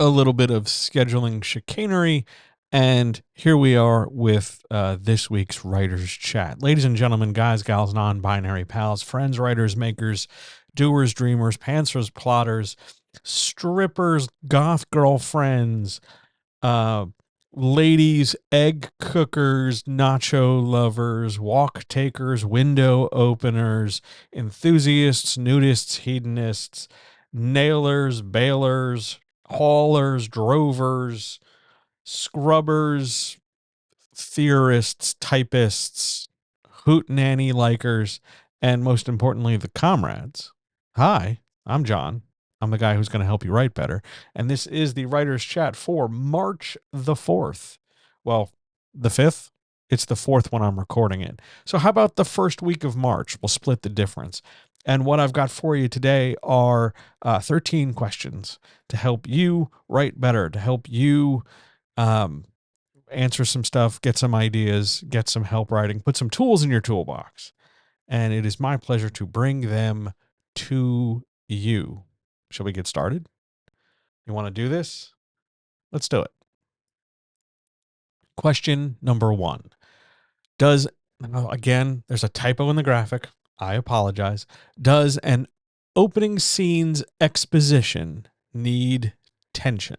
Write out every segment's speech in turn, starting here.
a little bit of scheduling chicanery, and here we are with this week's Writers Chat. Ladies and gentlemen, guys, gals, non-binary pals, friends, writers, makers, doers, dreamers, pantsers, plotters, strippers, goth girlfriends, uh, ladies, egg cookers, nacho lovers, walk takers, window openers, enthusiasts, nudists, hedonists, nailers, bailers, haulers, drovers, scrubbers, theorists, typists, hootenanny likers, and most importantly, the comrades. Hi, I'm John. I'm the guy who's going to help you write better. And this is the Writer's Chat for March the 4th. Well, the 5th? It's the 4th when I'm recording it. So how about the first week of March? We'll split the difference. And what I've got for you today are 13 questions to help you write better, to help you answer some stuff, get some ideas, get some help writing, put some tools in your toolbox. And it is my pleasure to bring them to you. Shall we get started? You want to do this? Let's do it. Question number 1. Again, there's a typo in the graphic. I apologize. Does an opening scene's exposition need tension?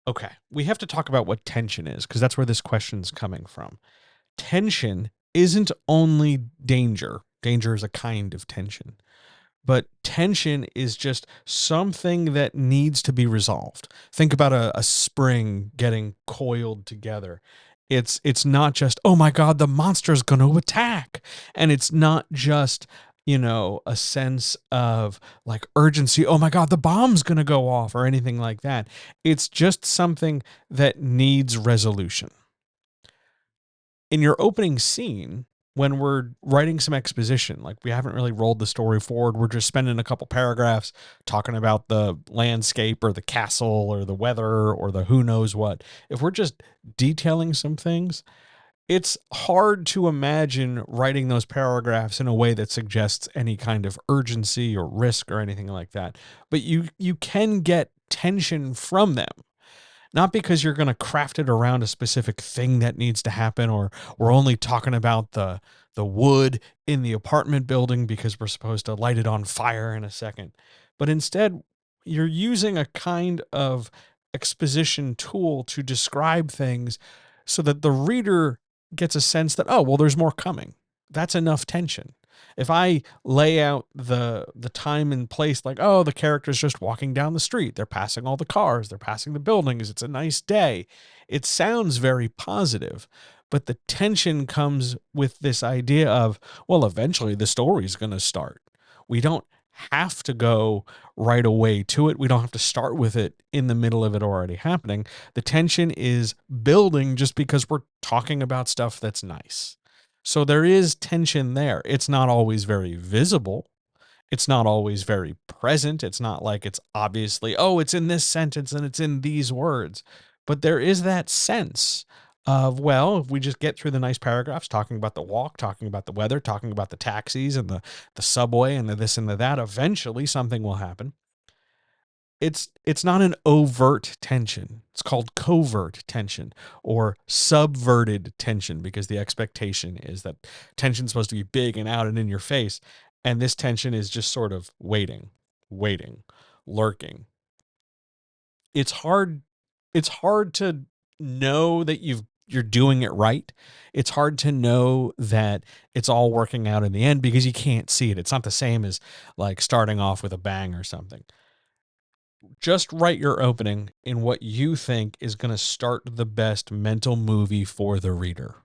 Okay, we have to talk about what tension is because that's where this question's coming from. Tension isn't only danger. Danger is a kind of tension. But tension is just something that needs to be resolved. Think about a spring getting coiled together. It's not just, oh my God, the monster's going to attack. And it's not just, a sense of like urgency. Oh my God, the bomb's going to go off or anything like that. It's just something that needs resolution. In your opening scene, when we're writing some exposition, like we haven't really rolled the story forward, we're just spending a couple paragraphs talking about the landscape or the castle or the weather or the who knows what. If we're just detailing some things, it's hard to imagine writing those paragraphs in a way that suggests any kind of urgency or risk or anything like that. But you can get tension from them. Not because you're going to craft it around a specific thing that needs to happen, or we're only talking about the wood in the apartment building because we're supposed to light it on fire in a second. But instead, you're using a kind of exposition tool to describe things so that the reader gets a sense that, oh, well, there's more coming. That's enough tension. If I lay out the time and place, like, oh, the character's just walking down the street, they're passing all the cars, they're passing the buildings, it's a nice day, it sounds very positive. But the tension comes with this idea of, well, eventually the story's going to start. We don't have to go right away to it. We don't have to start with it in the middle of it already happening. The tension is building just because we're talking about stuff that's nice. So there is tension there. It's not always very visible. It's not always very present. It's not like it's obviously, oh, it's in this sentence and it's in these words. But there is that sense of, well, if we just get through the nice paragraphs talking about the walk, talking about the weather, talking about the taxis and the subway and the this and the that, eventually something will happen. It's not an overt tension. It's called covert tension or subverted tension because the expectation is that tension's supposed to be big and out and in your face. And this tension is just sort of waiting, lurking. It's hard to know that you're doing it right. It's hard to know that it's all working out in the end because you can't see it. It's not the same as like starting off with a bang or something. Just write your opening in what you think is going to start the best mental movie for the reader,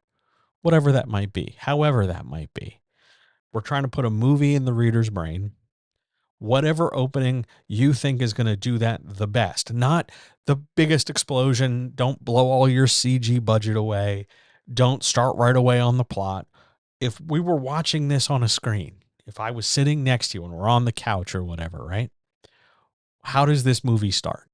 whatever that might be, however that might be. We're trying to put a movie in the reader's brain. Whatever opening you think is going to do that the best, not the biggest explosion. Don't blow all your CG budget away. Don't start right away on the plot. If we were watching this on a screen, if I was sitting next to you and we're on the couch or whatever, right? How does this movie start?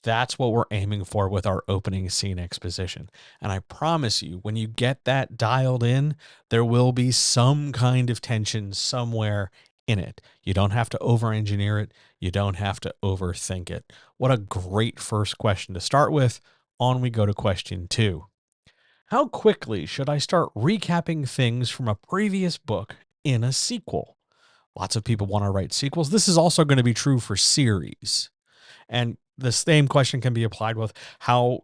That's what we're aiming for with our opening scene exposition. And I promise you, when you get that dialed in, there will be some kind of tension somewhere in it. You don't have to over-engineer it. You don't have to overthink it. What a great first question to start with. On we go to question 2. How quickly should I start recapping things from a previous book in a sequel? Lots of people want to write sequels. This is also going to be true for series. And the same question can be applied with how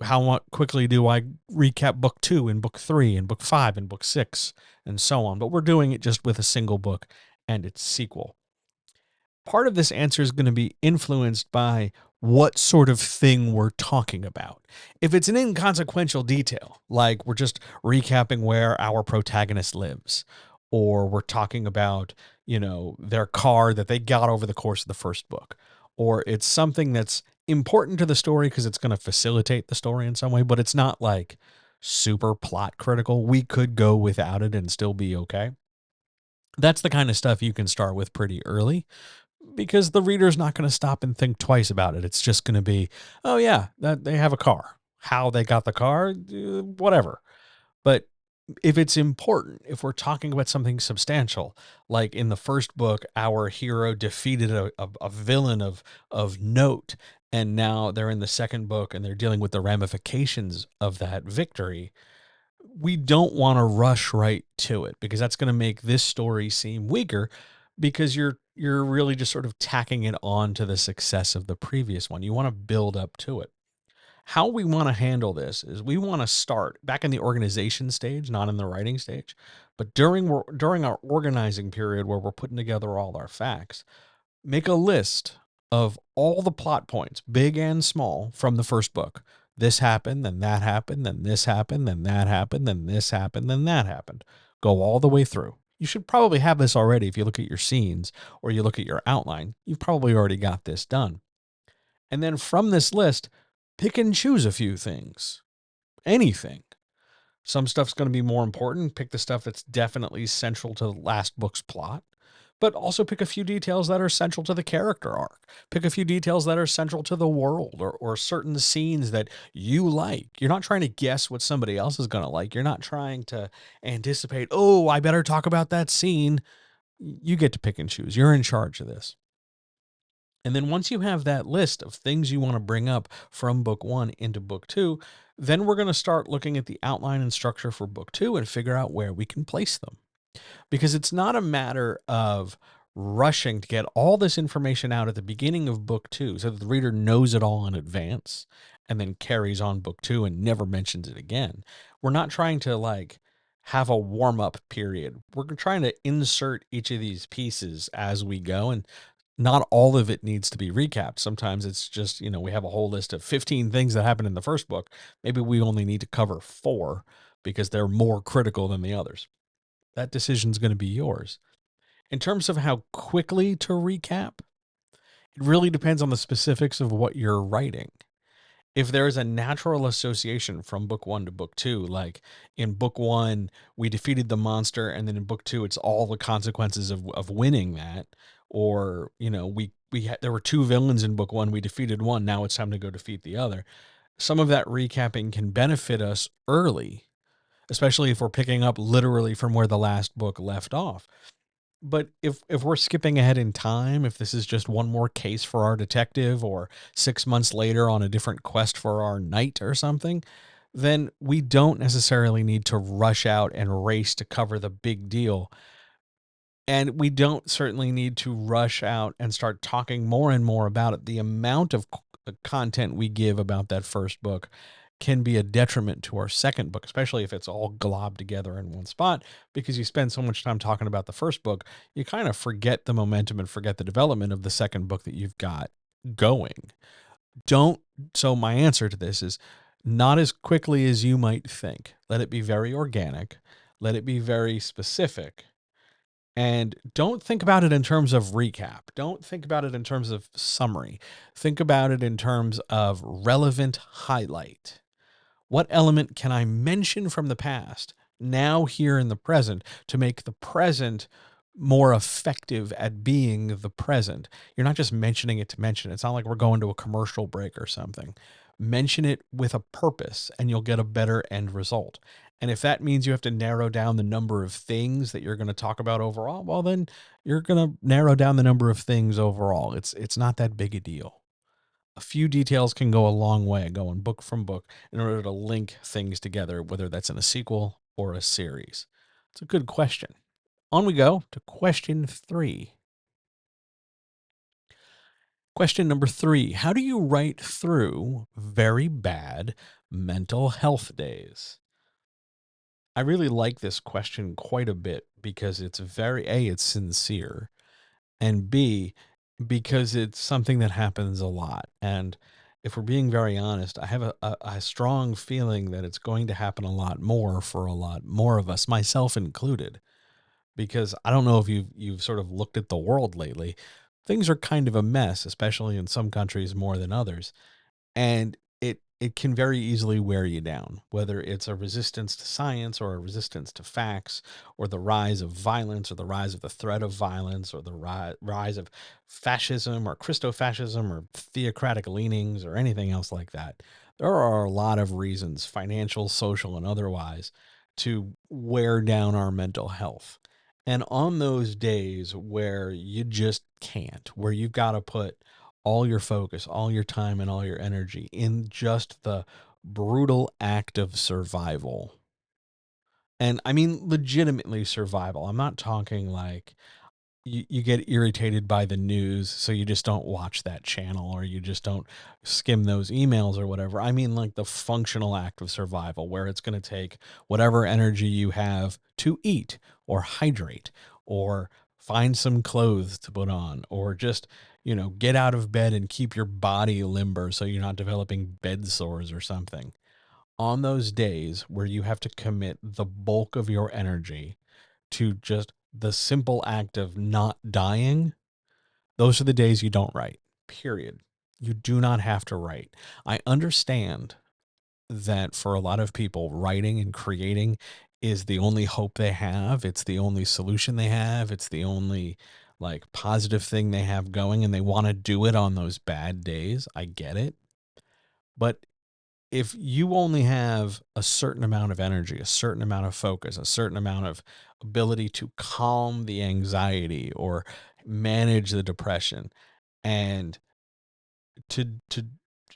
quickly do I recap book 2 and book 3 and book 5 and book 6 and so on. But we're doing it just with a single book and its sequel. Part of this answer is going to be influenced by what sort of thing we're talking about. If it's an inconsequential detail, like we're just recapping where our protagonist lives, or we're talking about, their car that they got over the course of the first book, or it's something that's important to the story because it's going to facilitate the story in some way, but it's not like super plot critical. We could go without it and still be okay. That's the kind of stuff you can start with pretty early because the reader's not going to stop and think twice about it. It's just going to be, oh yeah, that they have a car. How they got the car, whatever. But if it's important, if we're talking about something substantial, like in the first book, our hero defeated a villain of note, and now they're in the second book and they're dealing with the ramifications of that victory, we don't want to rush right to it because that's going to make this story seem weaker because you're really just sort of tacking it on to the success of the previous one. You want to build up to it. How we want to handle this is we want to start back in the organization stage, not in the writing stage, but during our organizing period where we're putting together all our facts, make a list of all the plot points, big and small, from the first book. This happened, then that happened, then this happened, then that happened, then this happened, then that happened. Go all the way through. You should probably have this already if you look at your scenes or you look at your outline. You've probably already got this done. And then from this list, pick and choose a few things. Anything. Some stuff's going to be more important. Pick the stuff that's definitely central to the last book's plot, but also pick a few details that are central to the character arc. Pick a few details that are central to the world or certain scenes that you like. You're not trying to guess what somebody else is going to like. You're not trying to anticipate, oh, I better talk about that scene. You get to pick and choose. You're in charge of this. And then once you have that list of things you want to bring up from book 1 into book 2, then we're going to start looking at the outline and structure for book 2 and figure out where we can place them. Because it's not a matter of rushing to get all this information out at the beginning of book 2 so that the reader knows it all in advance and then carries on book 2 and never mentions it again. We're not trying to have a warm-up period. We're trying to insert each of these pieces as we go, and not all of it needs to be recapped. Sometimes it's just, we have a whole list of 15 things that happened in the first book. Maybe we only need to cover 4 because they're more critical than the others. That decision's going to be yours. In terms of how quickly to recap, it really depends on the specifics of what you're writing. If there is a natural association from book 1 to book 2, like in book 1, we defeated the monster, and then in book 2, it's all the consequences of winning that, or, there were 2 villains in book 1, we defeated one, now it's time to go defeat the other. Some of that recapping can benefit us early, especially if we're picking up literally from where the last book left off. But if we're skipping ahead in time, if this is just one more case for our detective or 6 months later on a different quest for our knight or something, then we don't necessarily need to rush out and race to cover the big deal. And we don't certainly need to rush out and start talking more and more about it. The amount of content we give about that first book can be a detriment to our second book, especially if it's all globbed together in one spot, because you spend so much time talking about the first book, you kind of forget the momentum and forget the development of the second book that you've got going. So my answer to this is not as quickly as you might think. Let it be very organic. Let it be very specific. And don't think about it in terms of recap. Don't think about it in terms of summary. Think about it in terms of relevant highlight. What element can I mention from the past now here in the present to make the present more effective at being the present? You're not just mentioning it to mention it. It's not like we're going to a commercial break or something. mention it with a purpose and you'll get a better end result. And if that means you have to narrow down the number of things that you're going to talk about overall, well, then you're going to narrow down the number of things overall. It's not that big a deal. A few details can go a long way, going book from book, in order to link things together, whether that's in a sequel or a series. It's a good question. On we go to question 3. Question number 3. How do you write through very bad mental health days? I really like this question quite a bit because it's it's sincere, and B, because it's something that happens a lot. And if we're being very honest, I have a strong feeling that it's going to happen a lot more for a lot more of us, myself included. Because I don't know if you've sort of looked at the world lately. Things are kind of a mess, especially in some countries more than others, and it can very easily wear you down, whether it's a resistance to science or a resistance to facts, or the rise of violence or the rise of the threat of violence, or the rise of fascism or Christofascism or theocratic leanings or anything else like that. There are a lot of reasons, financial, social, and otherwise, to wear down our mental health. And on those days where you just can't, where you've got to put all your focus, all your time, and all your energy in just the brutal act of survival. And I mean, legitimately survival. I'm not talking like you get irritated by the news, so you just don't watch that channel or you just don't skim those emails or whatever. I mean, like the functional act of survival, where it's going to take whatever energy you have to eat or hydrate or find some clothes to put on, or just, get out of bed and keep your body limber so you're not developing bed sores or something. On those days where you have to commit the bulk of your energy to just the simple act of not dying, those are the days you don't write, period. You do not have to write. I understand that for a lot of people, writing and creating is the only hope they have. It's the only solution they have. It's the only like positive thing they have going, and they want to do it on those bad days. I get it. But if you only have a certain amount of energy, a certain amount of focus, a certain amount of ability to calm the anxiety or manage the depression, and to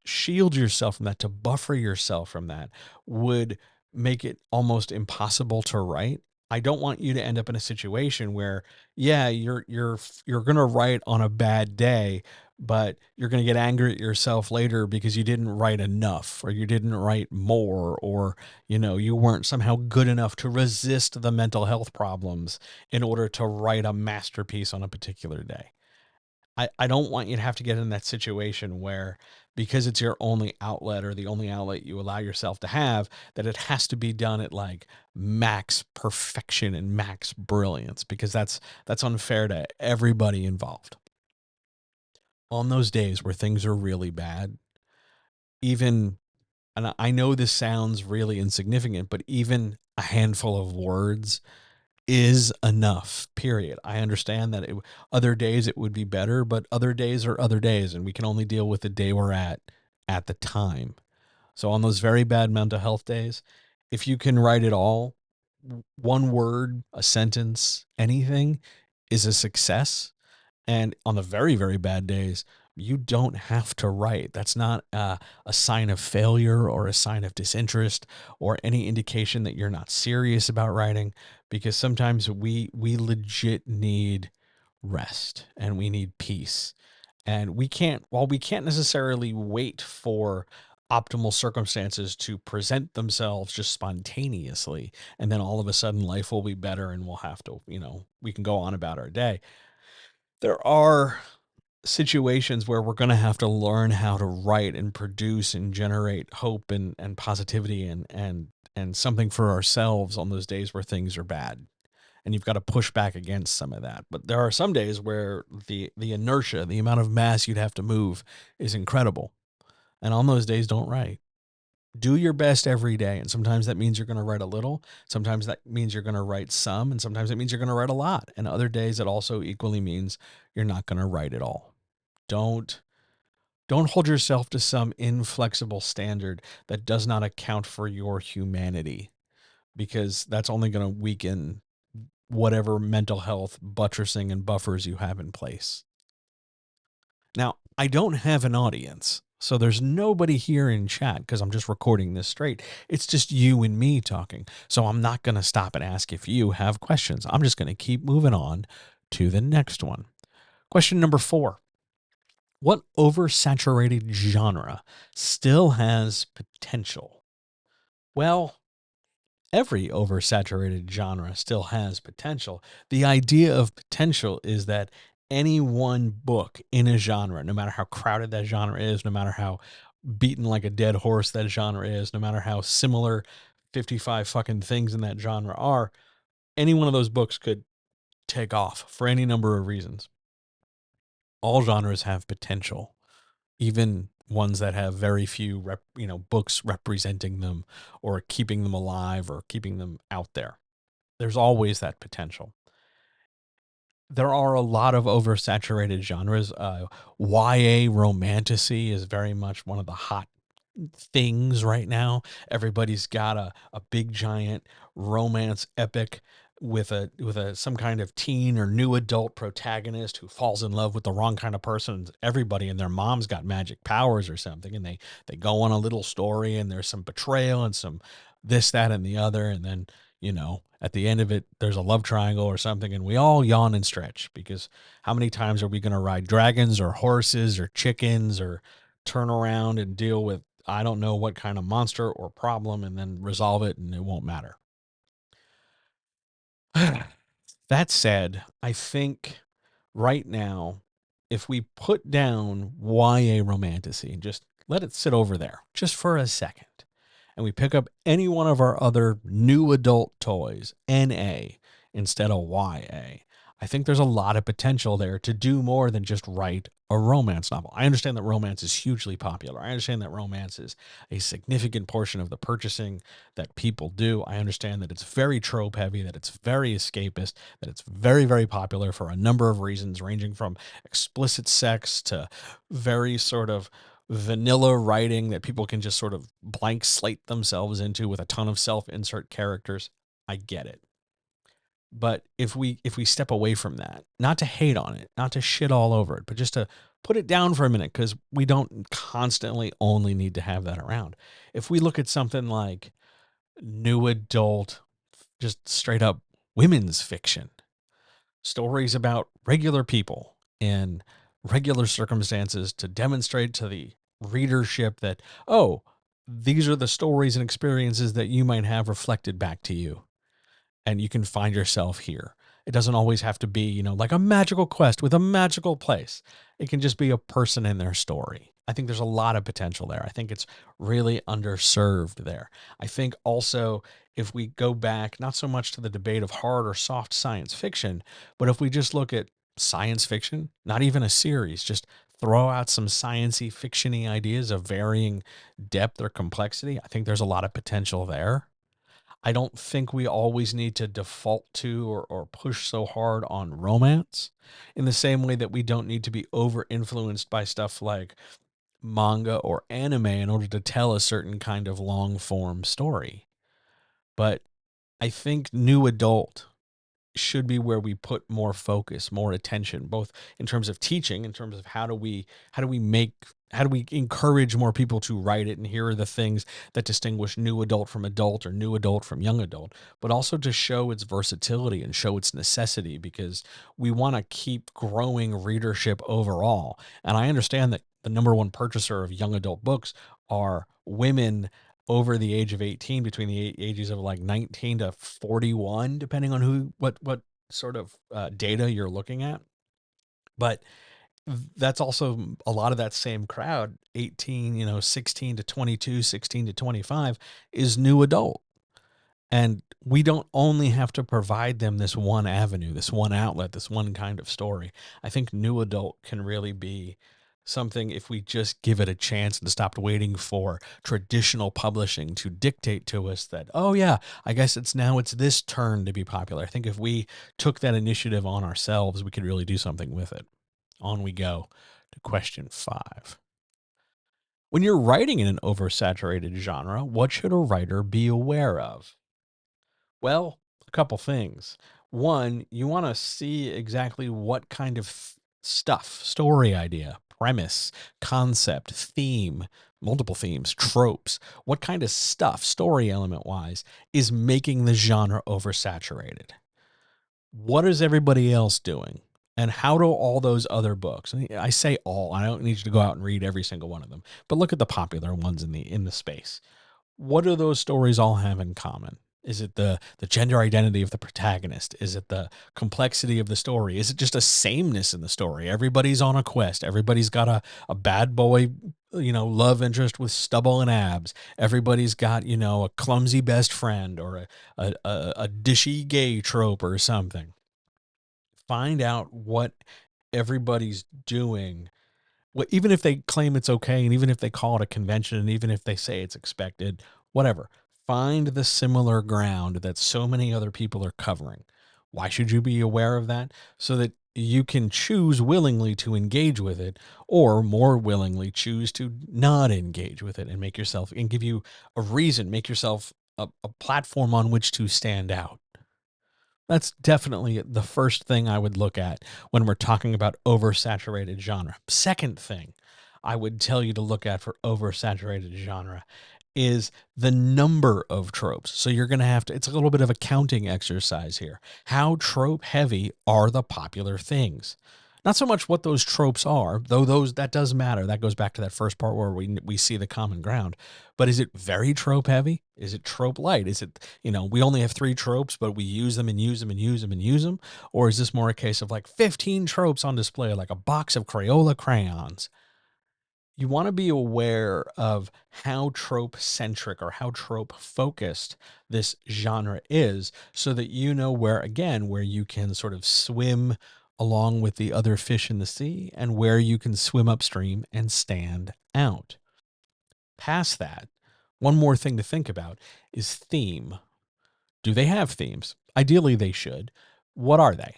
shield yourself from that, to buffer yourself from that, would make it almost impossible to write. I don't want you to end up in a situation where, yeah, you're going to write on a bad day, but you're going to get angry at yourself later because you didn't write enough, or you didn't write more, or you weren't somehow good enough to resist the mental health problems in order to write a masterpiece on a particular day. I don't want you to have to get in that situation where, because it's your only outlet or the only outlet you allow yourself to have, that it has to be done at like max perfection and max brilliance, because that's unfair to everybody involved. On those days where things are really bad, even, and I know this sounds really insignificant, but even a handful of words is enough, period. I understand that other days it would be better, but other days are other days, and we can only deal with the day we're at the time. So on those very bad mental health days, if you can write it all, one word, a sentence, anything is a success. And on the very, very bad days, you don't have to write. That's not a sign of failure or a sign of disinterest or any indication that you're not serious about writing, because sometimes we legit need rest and we need peace. And while we can't necessarily wait for optimal circumstances to present themselves just spontaneously, and then all of a sudden life will be better and we'll have to, we can go on about our day. There are situations where we're going to have to learn how to write and produce and generate hope and positivity and something for ourselves on those days where things are bad. And you've got to push back against some of that. But there are some days where the inertia, the amount of mass you'd have to move, is incredible. And on those days, don't write. Do your best every day. And sometimes that means you're going to write a little. Sometimes that means you're going to write some. And sometimes it means you're going to write a lot. And other days it also equally means you're not going to write at all. Don't Don't hold yourself to some inflexible standard that does not account for your humanity, because that's only going to weaken whatever mental health buttressing and buffers you have in place. Now, I don't have an audience, so there's nobody here in chat because I'm just recording this straight. It's just you and me talking. So I'm not going to stop and ask if you have questions. I'm just going to keep moving on to the next one. Question number 4. What oversaturated genre still has potential? Well, every oversaturated genre still has potential. The idea of potential is that any one book in a genre, no matter how crowded that genre is, no matter how beaten like a dead horse that genre is, no matter how similar 55 fucking things in that genre are, any one of those books could take off for any number of reasons. All genres have potential, even ones that have very few books representing them or keeping them alive or keeping them out there. There's always that potential. There are a lot of oversaturated genres. YA romantasy is very much one of the hot things right now. Everybody's got a big giant romance epic with a some kind of teen or new adult protagonist who falls in love with the wrong kind of person. Everybody and their mom's got magic powers or something, and they go on a little story, and there's some betrayal and some this, that, and the other, and then at the end of it, there's a love triangle or something, and we all yawn and stretch because how many times are we going to ride dragons or horses or chickens or turn around and deal with I don't know what kind of monster or problem and then resolve it and it won't matter. That said, I think right now, if we put down YA romantasy and just let it sit over there just for a second, and we pick up any one of our other new adult toys, NA, instead of YA, I think there's a lot of potential there to do more than just write a romance novel. I understand that romance is hugely popular. I understand that romance is a significant portion of the purchasing that people do. I understand that it's very trope heavy, that it's very escapist, that it's very, very popular for a number of reasons, ranging from explicit sex to very sort of vanilla writing that people can just sort of blank slate themselves into with a ton of self-insert characters. I get it. But if we step away from that, not to hate on it, not to shit all over it, but just to put it down for a minute, because we don't constantly only need to have that around. If we look at something like new adult, just straight up women's fiction, stories about regular people in regular circumstances to demonstrate to the readership that, oh, these are the stories and experiences that you might have reflected back to you, and you can find yourself here. It doesn't always have to be, like a magical quest with a magical place. It can just be a person in their story. I think there's a lot of potential there. I think it's really underserved there. I think also if we go back, not so much to the debate of hard or soft science fiction, but if we just look at science fiction, not even a series, just throw out some science-y, fiction-y ideas of varying depth or complexity, I think there's a lot of potential there. I don't think we always need to default to or push so hard on romance in the same way that we don't need to be over influenced by stuff like manga or anime in order to tell a certain kind of long form story. But I think new adult should be where we put more focus, more attention, both in terms of teaching, in terms of how do we encourage more people to write it, and here are the things that distinguish new adult from adult or new adult from young adult, but also to show its versatility and show its necessity, because we want to keep growing readership overall. And I understand that the number one purchaser of young adult books are women over the age of 18, between the ages of like 19 to 41, depending on what sort of data you're looking at. But that's also a lot of that same crowd, 18, 16 to 22, 16 to 25 is new adult. And we don't only have to provide them this one avenue, this one outlet, this one kind of story. I think new adult can really be something if we just give it a chance and stopped waiting for traditional publishing to dictate to us that, oh yeah, I guess it's this turn to be popular. I think if we took that initiative on ourselves, we could really do something with it. On we go to question 5. When you're writing in an oversaturated genre, what should a writer be aware of? Well, a couple things. One, you want to see exactly what kind of stuff, story idea, premise, concept, theme, multiple themes, tropes, what kind of stuff, story element wise, is making the genre oversaturated. What is everybody else doing? And how do all those other books, and I say all, I don't need you to go out and read every single one of them, but look at the popular ones in the space. What do those stories all have in common? Is it the gender identity of the protagonist? Is it the complexity of the story? Is it just a sameness in the story? Everybody's on a quest. Everybody's got a bad boy, love interest with stubble and abs. Everybody's got, a clumsy best friend or a dishy gay trope or something. Find out what everybody's doing, even if they claim it's okay, and even if they call it a convention, and even if they say it's expected, whatever, find the similar ground that so many other people are covering. Why should you be aware of that? So that you can choose willingly to engage with it, or more willingly choose to not engage with it and make yourself, and give you a reason, make yourself a platform on which to stand out. That's definitely the first thing I would look at when we're talking about oversaturated genre. Second thing I would tell you to look at for oversaturated genre is the number of tropes. So you're going to have to, it's a little bit of a counting exercise here. How trope heavy are the popular things? Not so much what those tropes are, though that does matter. That goes back to that first part where we see the common ground. But is it very trope heavy? Is it trope light? Is it, we only have 3 tropes, but we use them and use them and use them and use them? Or is this more a case of like 15 tropes on display, like a box of Crayola crayons? You want to be aware of how trope centric or how trope focused this genre is, so that you know where you can sort of swim along with the other fish in the sea, and where you can swim upstream and stand out. Past that, one more thing to think about is theme. Do they have themes? Ideally, they should. What are they?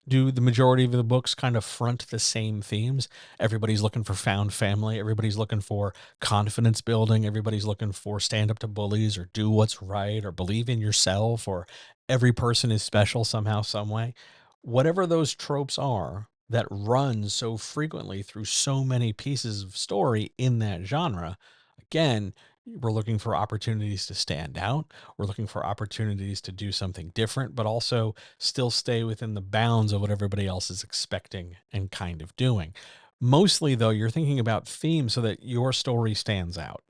Do the majority of the books kind of front the same themes? Everybody's looking for found family. Everybody's looking for confidence building. Everybody's looking for stand up to bullies, or do what's right, or believe in yourself, or every person is special somehow, some way. Whatever those tropes are that run so frequently through so many pieces of story in that genre, again, we're looking for opportunities to stand out. We're looking for opportunities to do something different, but also still stay within the bounds of what everybody else is expecting and kind of doing. Mostly, though, you're thinking about themes so that your story stands out.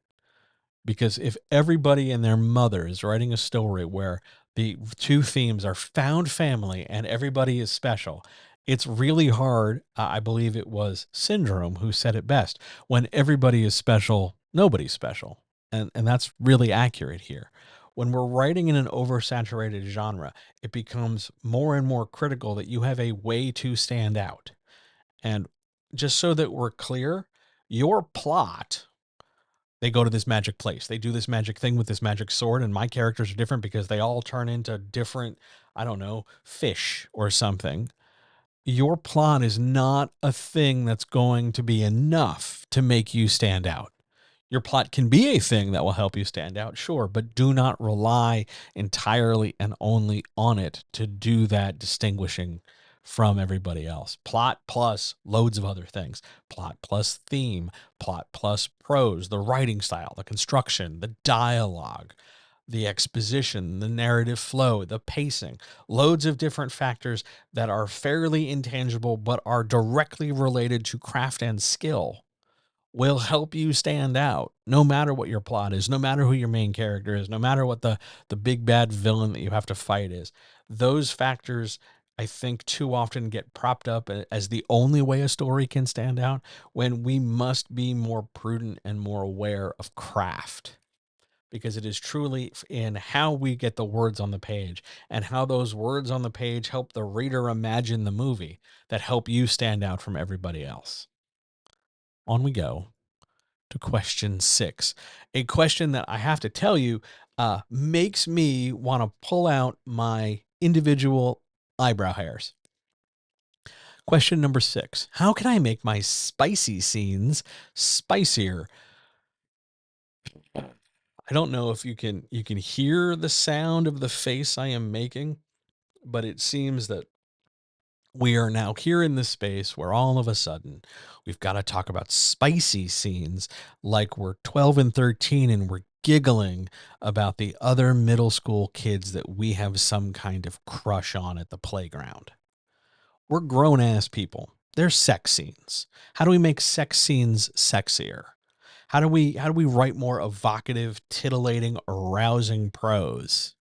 Because if everybody and their mother is writing a story where the 2 themes are found family and everybody is special, it's really hard. I believe it was Syndrome who said it best: when everybody is special, nobody's special. And that's really accurate here. When we're writing in an oversaturated genre, it becomes more and more critical that you have a way to stand out. And just so that we're clear, your plot, they go to this magic place. They do this magic thing with this magic sword, and my characters are different because they all turn into different, I don't know, fish or something. Your plot is not a thing that's going to be enough to make you stand out. Your plot can be a thing that will help you stand out, sure, but do not rely entirely and only on it to do that distinguishing from everybody else. Plot plus loads of other things. Plot plus theme, plot plus prose, the writing style, the construction, the dialogue, the exposition, the narrative flow, the pacing, loads of different factors that are fairly intangible but are directly related to craft and skill will help you stand out, no matter what your plot is, no matter who your main character is, no matter what the big bad villain that you have to fight is. Those factors, I think, too often get propped up as the only way a story can stand out, when we must be more prudent and more aware of craft, because it is truly in how we get the words on the page, and how those words on the page help the reader imagine the movie, that help you stand out from everybody else. On we go to question 6, a question that I have to tell you makes me want to pull out my individual eyebrow hairs. Question number 6: how can I make my spicy scenes spicier? I don't know if you can hear the sound of the face I am making, but it seems that we are now here in this space where all of a sudden we've got to talk about spicy scenes like we're 12 and 13 and we're giggling about the other middle school kids that we have some kind of crush on at the playground. We're grown ass people. There's sex scenes. How do we make sex scenes sexier? How do we write more evocative, titillating, arousing prose?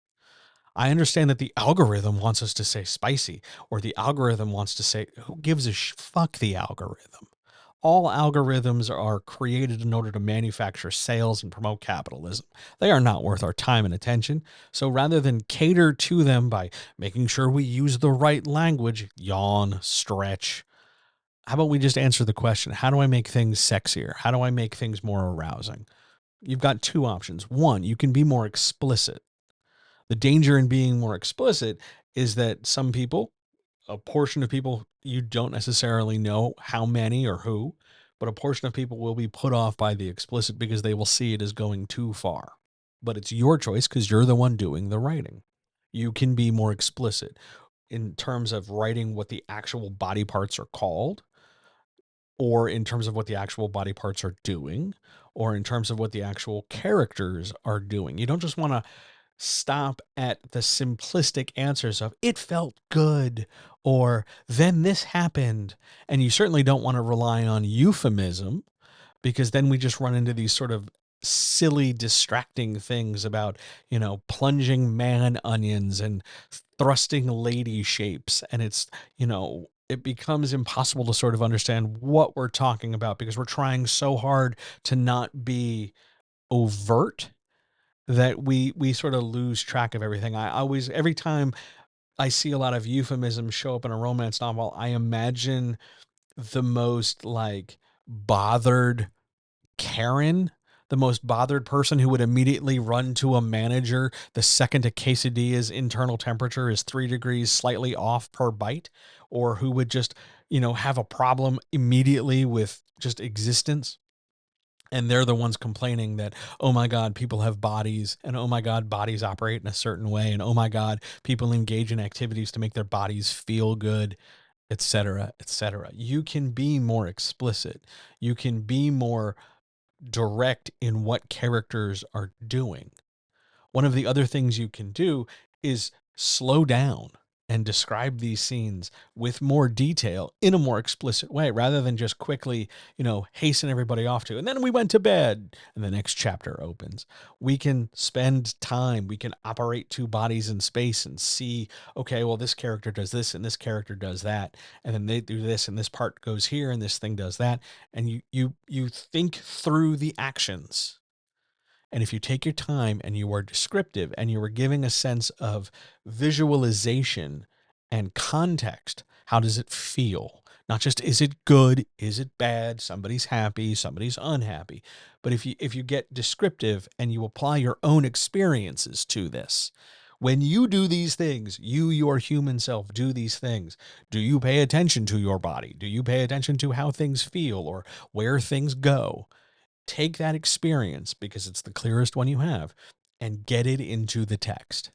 I understand that the algorithm wants us to say spicy, or the algorithm wants to say, who gives a fuck the algorithm? All algorithms are created in order to manufacture sales and promote capitalism. They are not worth our time and attention. So rather than cater to them by making sure we use the right language, yawn, stretch, how about we just answer the question, how do I make things sexier? How do I make things more arousing? You've got two options. One, you can be more explicit. The danger in being more explicit is that some people, a portion of people, you don't necessarily know how many or who, but a portion of people will be put off by the explicit because they will see it as going too far. But it's your choice because you're the one doing the writing. You can be more explicit in terms of writing what the actual body parts are called, or in terms of what the actual body parts are doing, or in terms of what the actual characters are doing. You don't just want to stop at the simplistic answers of it felt good or then this happened. And you certainly don't want to rely on euphemism, because then we just run into these sort of silly, distracting things about, plunging man onions and thrusting lady shapes. And it becomes impossible to sort of understand what we're talking about because we're trying so hard to not be overt that we sort of lose track of everything. I always, every time I see a lot of euphemisms show up in a romance novel, I imagine the most like bothered Karen, the most bothered person who would immediately run to a manager the second a quesadilla's internal temperature is 3 degrees slightly off per bite, or who would just, have a problem immediately with just existence. And they're the ones complaining that, oh my God, people have bodies, and oh my God, bodies operate in a certain way, and oh my God, people engage in activities to make their bodies feel good, etc., etc. You can be more explicit. You can be more direct in what characters are doing. One of the other things you can do is slow down and describe these scenes with more detail in a more explicit way rather than just quickly, hasten everybody off to. And then we went to bed and the next chapter opens. We can spend time, we can operate two bodies in space and see, okay, well, this character does this and this character does that. And then they do this and this part goes here and this thing does that. And you think through the actions. And if you take your time and you are descriptive and you are giving a sense of visualization and context, how does it feel? Not just is it good, is it bad, somebody's happy, somebody's unhappy. But if you get descriptive and you apply your own experiences to this, when you do these things, your human self, do these things, do you pay attention to your body? Do you pay attention to how things feel or where things go? Take that experience, because it's the clearest one you have, and get it into the text.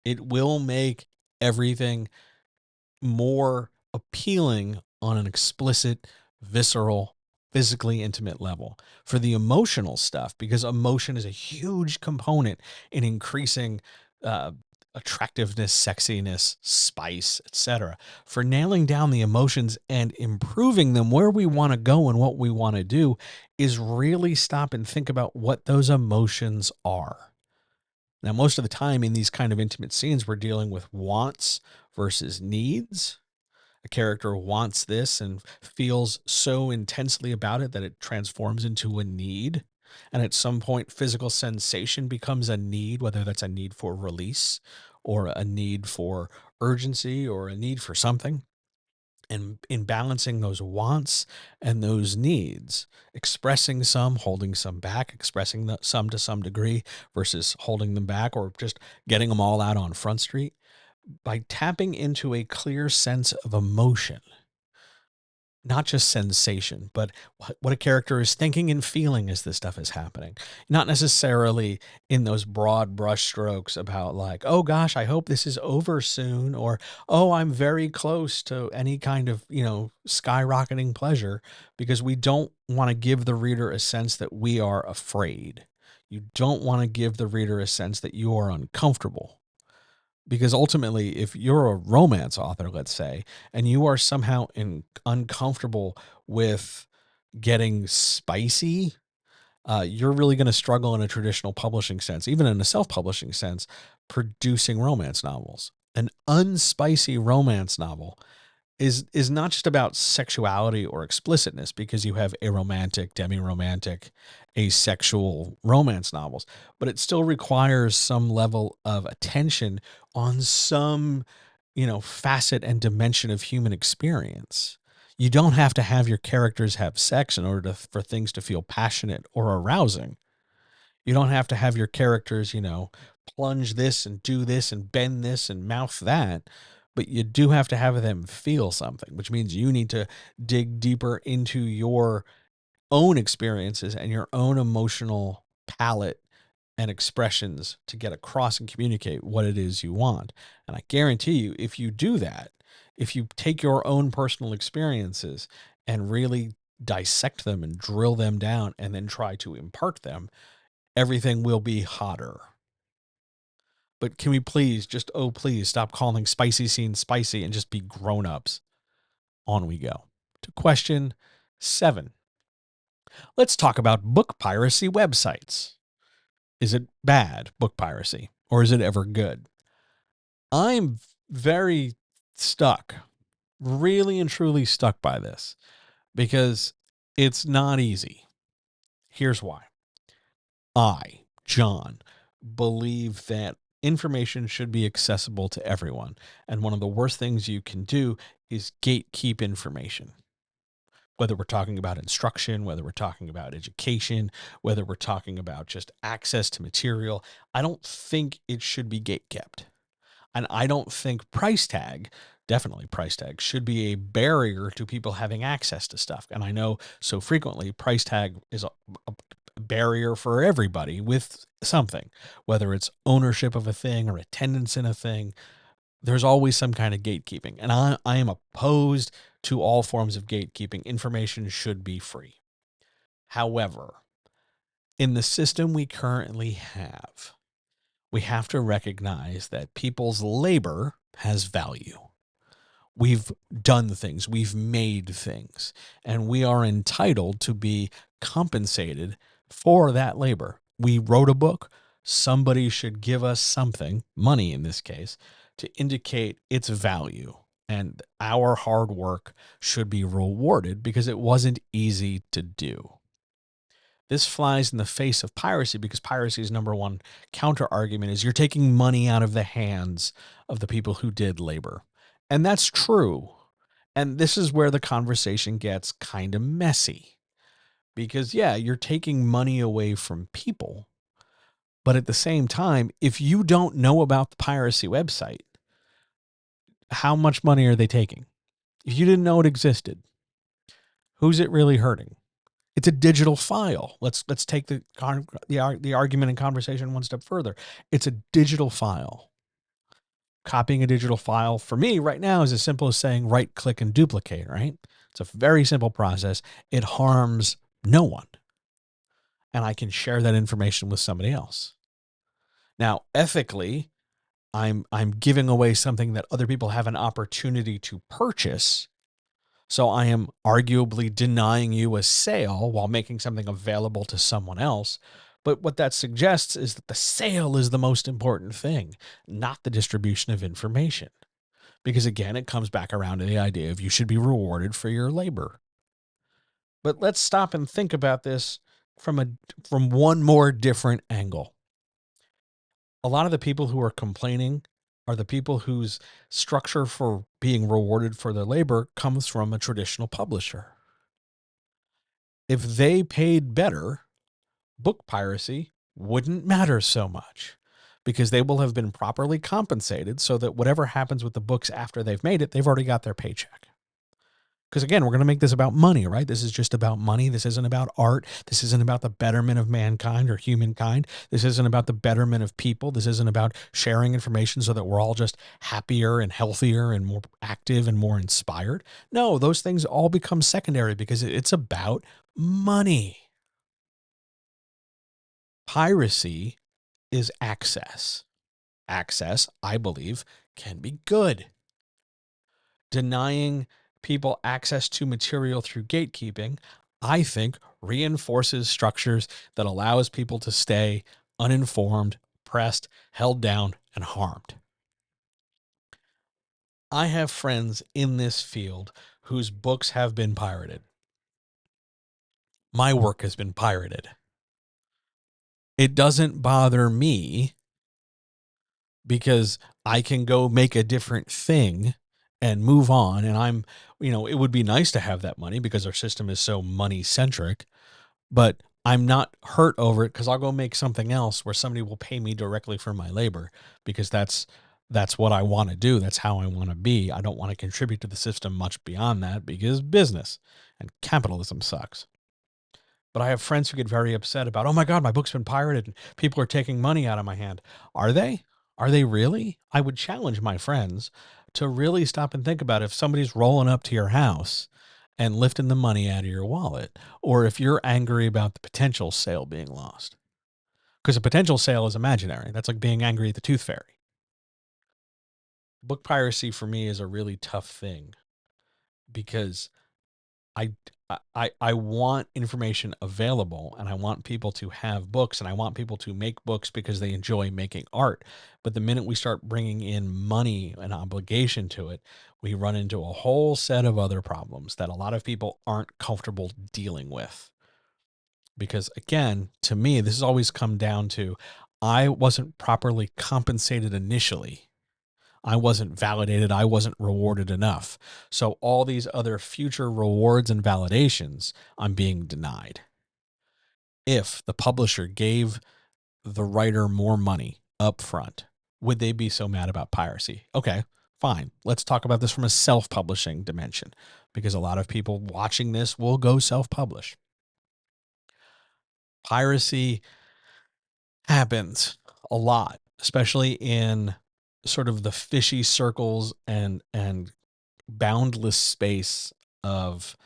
It will make everything more appealing on an explicit, visceral, physically intimate level. For the emotional stuff, because emotion is a huge component in increasing uh, attractiveness, sexiness, spice, etc. For nailing down the emotions and improving them where we want to go and what we want to do is really stop and think about what those emotions are. Now, most of the time in these kind of intimate scenes, we're dealing with wants versus needs. A character wants this and feels so intensely about it that it transforms into a need. And at some point, physical sensation becomes a need, whether that's a need for release or a need for urgency or a need for something. And in balancing those wants and those needs, expressing some, holding some back, expressing some to some degree versus holding them back or just getting them all out on Front Street, by tapping into a clear sense of emotion, not just sensation, but what a character is thinking and feeling as this stuff is happening. Not necessarily in those broad brushstrokes about like, oh gosh, I hope this is over soon, or oh, I'm very close to any kind of, skyrocketing pleasure, because we don't want to give the reader a sense that we are afraid. You don't want to give the reader a sense that you are uncomfortable. Because ultimately, if you're a romance author, let's say, and you are somehow uncomfortable with getting spicy, you're really going to struggle in a traditional publishing sense, even in a self-publishing sense, producing romance novels. An unspicy romance novel is not just about sexuality or explicitness, because you have aromantic, demi-romantic, asexual romance novels, but it still requires some level of attention on some, facet and dimension of human experience. You don't have to have your characters have sex in order for things to feel passionate or arousing. You don't have to have your characters, plunge this and do this and bend this and mouth that, but you do have to have them feel something, which means you need to dig deeper into your own experiences and your own emotional palette and expressions to get across and communicate what it is you want. And I guarantee you, if you do that, if you take your own personal experiences and really dissect them and drill them down and then try to impart them, everything will be hotter. But can we please just, oh, please stop calling spicy scenes spicy and just be grown-ups? On we go to question 7. Let's talk about book piracy websites. Is it bad, book piracy, or is it ever good? I'm very stuck, really and truly stuck by this, because it's not easy. Here's why. I, John, believe that information should be accessible to everyone. And one of the worst things you can do is gatekeep information. Whether we're talking about instruction, whether we're talking about education, whether we're talking about just access to material, I don't think it should be gatekept. And I don't think price tag, definitely price tag, should be a barrier to people having access to stuff. And I know so frequently price tag is a barrier for everybody with something, whether it's ownership of a thing or attendance in a thing. There's always some kind of gatekeeping. And I am opposed to all forms of gatekeeping. Information should be free. However, in the system we currently have, we have to recognize that people's labor has value. We've done things, we've made things, and we are entitled to be compensated for that labor. We wrote a book. Somebody should give us something, money in this case, to indicate its value. And our hard work should be rewarded because it wasn't easy to do. This flies in the face of piracy, because piracy's number one counter argument is you're taking money out of the hands of the people who did labor. And that's true. And this is where the conversation gets kind of messy, because, yeah, you're taking money away from people. But at the same time, if you don't know about the piracy website, how much money are they taking? If you didn't know it existed, who's it really hurting? It's a digital file. Let's take the argument and conversation one step further. It's a digital file. Copying a digital file for me right now is as simple as saying right click and duplicate, right? It's a very simple process. It harms no one. And I can share that information with somebody else. Now, ethically, I'm giving away something that other people have an opportunity to purchase. So I am arguably denying you a sale while making something available to someone else. But what that suggests is that the sale is the most important thing, not the distribution of information. Because again, it comes back around to the idea of you should be rewarded for your labor. But let's stop and think about this from one more different angle. A lot of the people who are complaining are the people whose structure for being rewarded for their labor comes from a traditional publisher. If they paid better, book piracy wouldn't matter so much, because they will have been properly compensated so that whatever happens with the books after they've made it, they've already got their paycheck. Because again, we're going to make this about money, right? This is just about money. This isn't about art. This isn't about the betterment of mankind or humankind. This isn't about the betterment of people. This isn't about sharing information so that we're all just happier and healthier and more active and more inspired. No, those things all become secondary because it's about money. Piracy is access. Access, I believe, can be good. Denying people access to material through gatekeeping, I think, reinforces structures that allows people to stay uninformed, oppressed, held down, and harmed. I have friends in this field whose books have been pirated. My work has been pirated. It doesn't bother me because I can go make a different thing and move on. And it would be nice to have that money because our system is so money centric, but I'm not hurt over it because I'll go make something else where somebody will pay me directly for my labor because that's what I want to do. That's how I want to be. I don't want to contribute to the system much beyond that because business and capitalism sucks. But I have friends who get very upset about, oh my God, my book's been pirated and people are taking money out of my hand. Are they? Are they really? I would challenge my friends to really stop and think about if somebody's rolling up to your house and lifting the money out of your wallet, or if you're angry about the potential sale being lost. Because a potential sale is imaginary. That's like being angry at the tooth fairy. Book piracy for me is a really tough thing because I I want information available and I want people to have books and I want people to make books because they enjoy making art. But the minute we start bringing in money and obligation to it, we run into a whole set of other problems that a lot of people aren't comfortable dealing with. Because again, to me, this has always come down to I wasn't properly compensated initially. I wasn't validated. I wasn't rewarded enough. So all these other future rewards and validations, I'm being denied. If the publisher gave the writer more money up front, would they be so mad about piracy? Okay, fine. Let's talk about this from a self-publishing dimension because a lot of people watching this will go self-publish. Piracy happens a lot, especially in sort of the fishy circles and boundless space of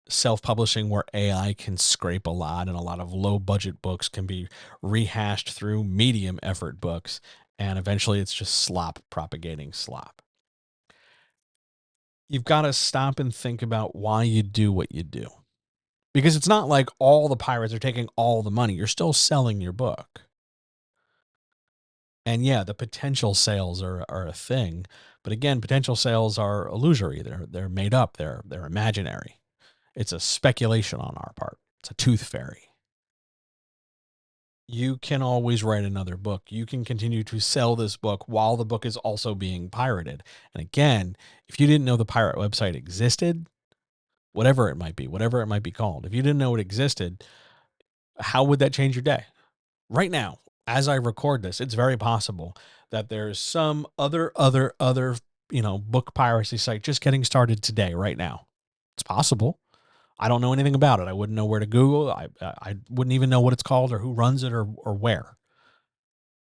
self-publishing where AI can scrape a lot and a lot of low budget books can be rehashed through medium effort books and eventually it's just slop propagating slop. You've got to stop and think about why you do what you do. Because it's not like all the pirates are taking all the money. You're still selling your book. And yeah, the potential sales are a thing, but again, potential sales are illusory. They're made up. They're imaginary. It's a speculation on our part. It's a tooth fairy. You can always write another book. You can continue to sell this book while the book is also being pirated. And again, if you didn't know the pirate website existed, whatever it might be called, if you didn't know it existed, how would that change your day? Right now, as I record this, it's very possible that there's some other, book piracy site just getting started today, right now. It's possible. I don't know anything about it. I wouldn't know where to Google. I wouldn't even know what it's called or who runs it or where,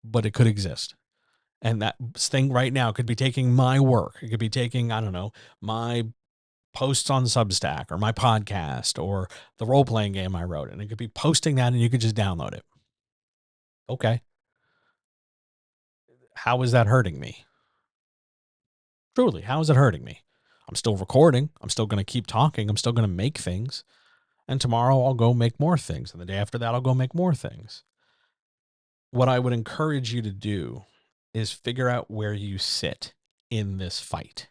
but it could exist. And that thing right now could be taking my work. It could be taking, I don't know, my posts on Substack or my podcast or the role playing game I wrote. And it could be posting that and you could just download it. Okay. How is that hurting me? Truly, how is it hurting me? I'm still recording. I'm still going to keep talking. I'm still going to make things. And tomorrow I'll go make more things. And the day after that, I'll go make more things. What I would encourage you to do is figure out where you sit in this fight.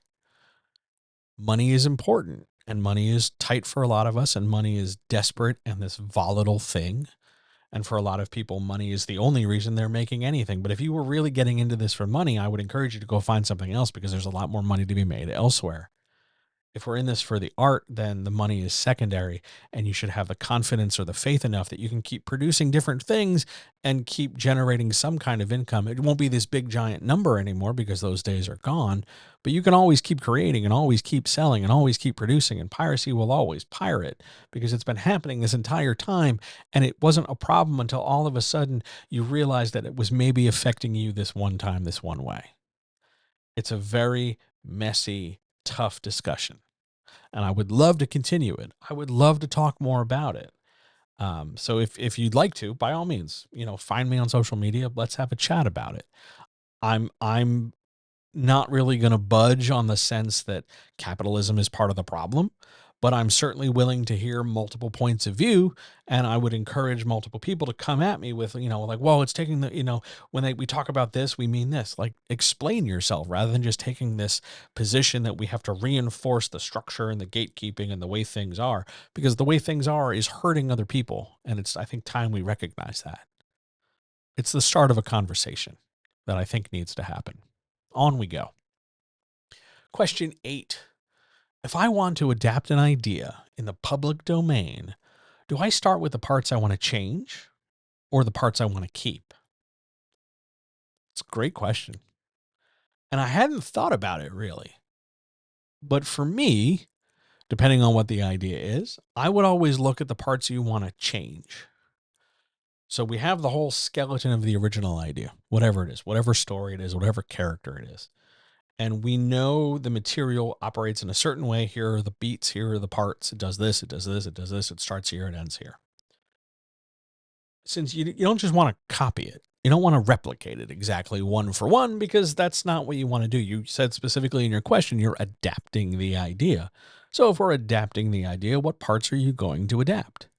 Money is important and money is tight for a lot of us and money is desperate and this volatile thing. And for a lot of people, money is the only reason they're making anything. But if you were really getting into this for money, I would encourage you to go find something else because there's a lot more money to be made elsewhere. If we're in this for the art, then the money is secondary, and you should have the confidence or the faith enough that you can keep producing different things and keep generating some kind of income. It won't be this big giant number anymore because those days are gone, but you can always keep creating and always keep selling and always keep producing, and piracy will always pirate because it's been happening this entire time, and it wasn't a problem until all of a sudden you realize that it was maybe affecting you this one time, this one way. It's a very messy, tough discussion, and I would love to continue it. I would love to talk more about it. So if you'd like to, by all means, find me on social media. Let's have a chat about it. I'm not really going to budge on the sense that capitalism is part of the problem, but I'm certainly willing to hear multiple points of view. And I would encourage multiple people to come at me with, like, well, it's taking when we talk about this, we mean this. Like, explain yourself rather than just taking this position that we have to reinforce the structure and the gatekeeping and the way things are, because the way things are is hurting other people. And it's, I think, time we recognize that. It's the start of a conversation that I think needs to happen. On we go. Question 8. If I want to adapt an idea in the public domain, do I start with the parts I want to change or the parts I want to keep? It's a great question. And I hadn't thought about it really. But for me, depending on what the idea is, I would always look at the parts you want to change. So we have the whole skeleton of the original idea, whatever it is, whatever story it is, whatever character it is. And we know the material operates in a certain way. Here are the beats, here are the parts. It does this, it does this, it does this. It starts here, it ends here. Since you don't just want to copy it, you don't want to replicate it exactly one for one, because that's not what you want to do. You said specifically in your question, you're adapting the idea. So if we're adapting the idea, what parts are you going to adapt?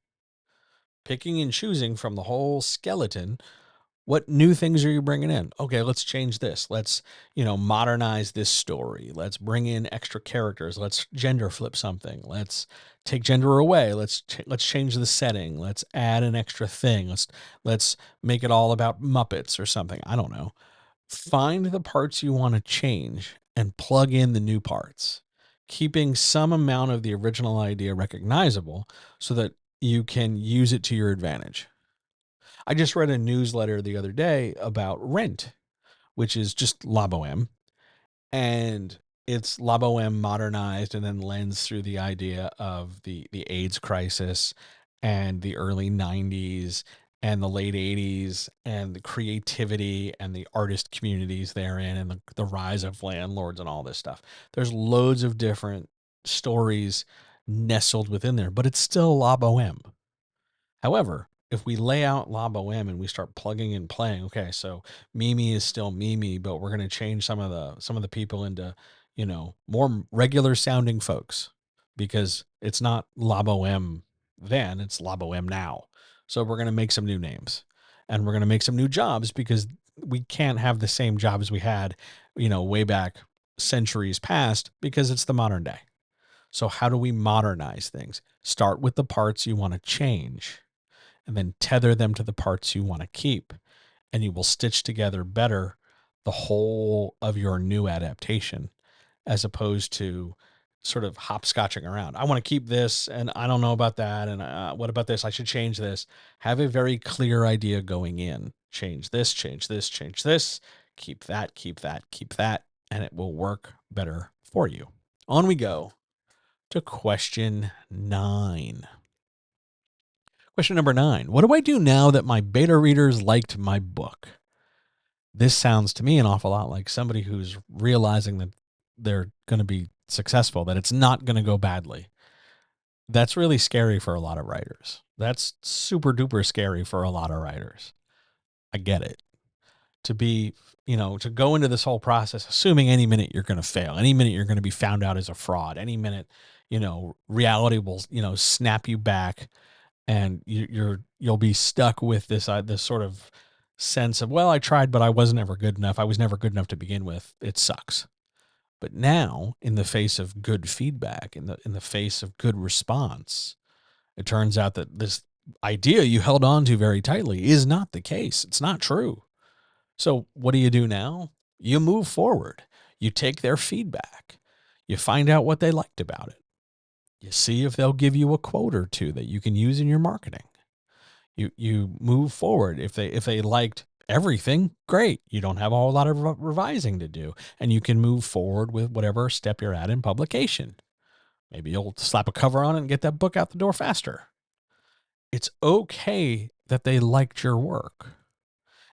Picking and choosing from the whole skeleton. What new things are you bringing in? Okay, let's change this. Let's, modernize this story. Let's bring in extra characters. Let's gender flip something. Let's take gender away. Let's change the setting. Let's add an extra thing. Let's make it all about Muppets or something. I don't know. Find the parts you want to change and plug in the new parts, keeping some amount of the original idea recognizable so that you can use it to your advantage. I just read a newsletter the other day about Rent, which is just La Boheme, and it's La Boheme modernized and then lens through the idea of the AIDS crisis and the early 90s and the late 80s and the creativity and the artist communities therein and the rise of landlords and all this stuff. There's loads of different stories nestled within there, but it's still La Boheme. However, if we lay out La Boheme and we start plugging and playing, okay, so Mimi is still Mimi, but we're going to change some of the people into, more regular sounding folks, because it's not La Boheme then, it's La Boheme now. So we're going to make some new names, and we're going to make some new jobs, because we can't have the same jobs we had, way back centuries past, because it's the modern day. So how do we modernize things? Start with the parts you want to change, and then tether them to the parts you want to keep. And you will stitch together better the whole of your new adaptation, as opposed to sort of hopscotching around. I want to keep this, and I don't know about that. And what about this? I should change this. Have a very clear idea going in. Change this, change this, change this. Keep that, keep that, keep that. And it will work better for you. On we go to question 9. Question number 9. What do I do now that my beta readers liked my book? This sounds to me an awful lot like somebody who's realizing that they're going to be successful, that it's not going to go badly. That's really scary for a lot of writers. That's super duper scary for a lot of writers. I get it. To be, to go into this whole process, assuming any minute you're going to fail, any minute you're going to be found out as a fraud, any minute, reality will, snap you back, and you'll be stuck with this sort of sense of, well, I tried, but I wasn't ever good enough. I was never good enough to begin with. It sucks. But now, in the face of good feedback, in the face of good response, it turns out that this idea you held on to very tightly is not the case. It's not true. So what do you do now? You move forward. You take their feedback. You find out what they liked about it. You see if they'll give you a quote or two that you can use in your marketing. You move forward. If they liked everything, great. You don't have a whole lot of revising to do, and you can move forward with whatever step you're at in publication. Maybe you'll slap a cover on it and get that book out the door faster. It's okay that they liked your work.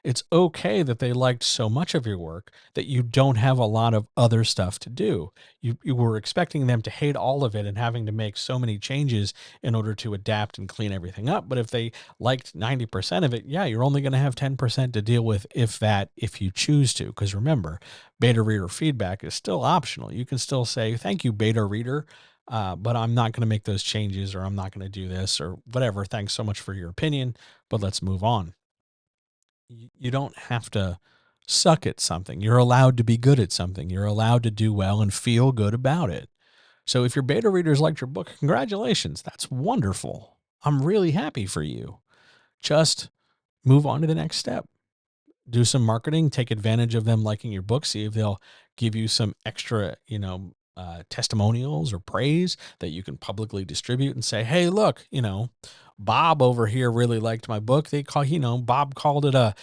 It's okay that they liked so much of your work that you don't have a lot of other stuff to do. You were expecting them to hate all of it and having to make so many changes in order to adapt and clean everything up. But if they liked 90% of it, yeah, you're only going to have 10% to deal with, if you choose to. Because remember, beta reader feedback is still optional. You can still say, thank you, beta reader. But I'm not going to make those changes, or I'm not going to do this, or whatever. Thanks so much for your opinion, but let's move on. You don't have to suck at something. You're allowed to be good at something. You're allowed to do well and feel good about it. So if your beta readers liked your book, congratulations. That's wonderful. I'm really happy for you. Just move on to the next step. Do some marketing, take advantage of them liking your book, see if they'll give you some extra, testimonials or praise that you can publicly distribute and say, hey, look, Bob over here really liked my book. Bob called it a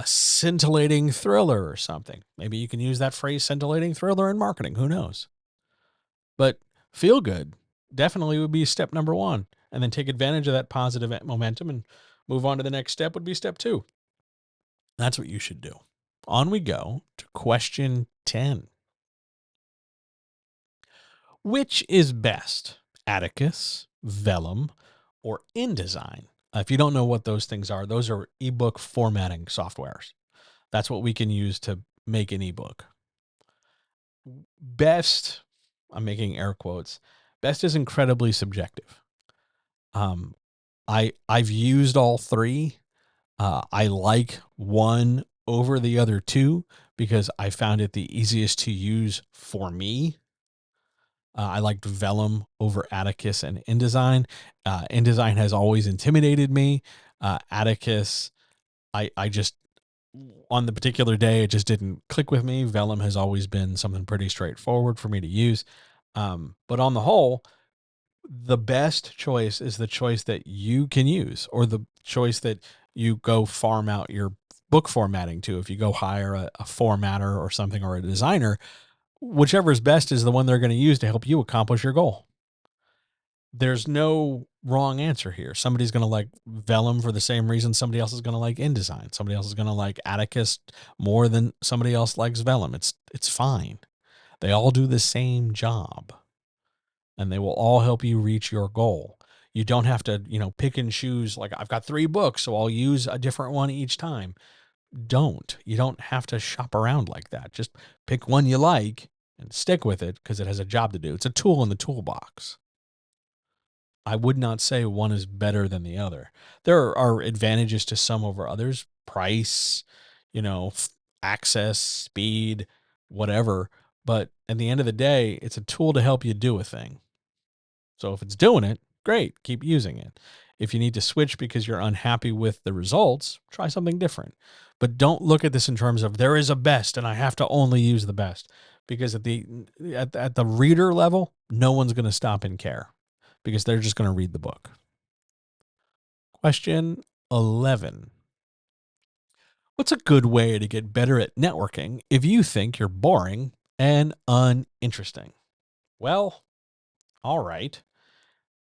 scintillating thriller or something. Maybe you can use that phrase, scintillating thriller, in marketing. Who knows? But feel good definitely would be step number one. And then take advantage of that positive momentum and move on to the next step would be step two. That's what you should do. On we go to question 10. Which is best, Atticus, Vellum, or InDesign? If you don't know what those things are, those are ebook formatting softwares. That's what we can use to make an ebook. Best, I'm making air quotes, best is incredibly subjective. I've used all three. I like one over the other two because I found it the easiest to use for me. I liked Vellum over Atticus and InDesign. InDesign has always intimidated me. Atticus, I just, on the particular day, it just didn't click with me. Vellum has always been something pretty straightforward for me to use. But on the whole, the best choice is the choice that you can use, or the choice that you go farm out your book formatting to. If you go hire a formatter or something, or a designer, whichever is best is the one they're going to use to help you accomplish your goal. There's no wrong answer here. Somebody's going to like Vellum for the same reason somebody else is going to like InDesign. Somebody else is going to like Atticus more than somebody else likes Vellum. It's fine. They all do the same job, and they will all help you reach your goal. You don't have to, pick and choose, like, I've got 3 books, so I'll use a different one each time. You don't have to shop around like that. Just pick one you like and stick with it because it has a job to do. It's a tool in the toolbox. I would not say one is better than the other. There are advantages to some over others, price, access, speed, whatever. But at the end of the day, it's a tool to help you do a thing. So if it's doing it, great, keep using it. If you need to switch because you're unhappy with the results, try something different. But don't look at this in terms of there is a best and I have to only use the best, because at the reader level, no one's going to stop and care because they're just going to read the book. Question 11. What's a good way to get better at networking if you think you're boring and uninteresting? Well, all right.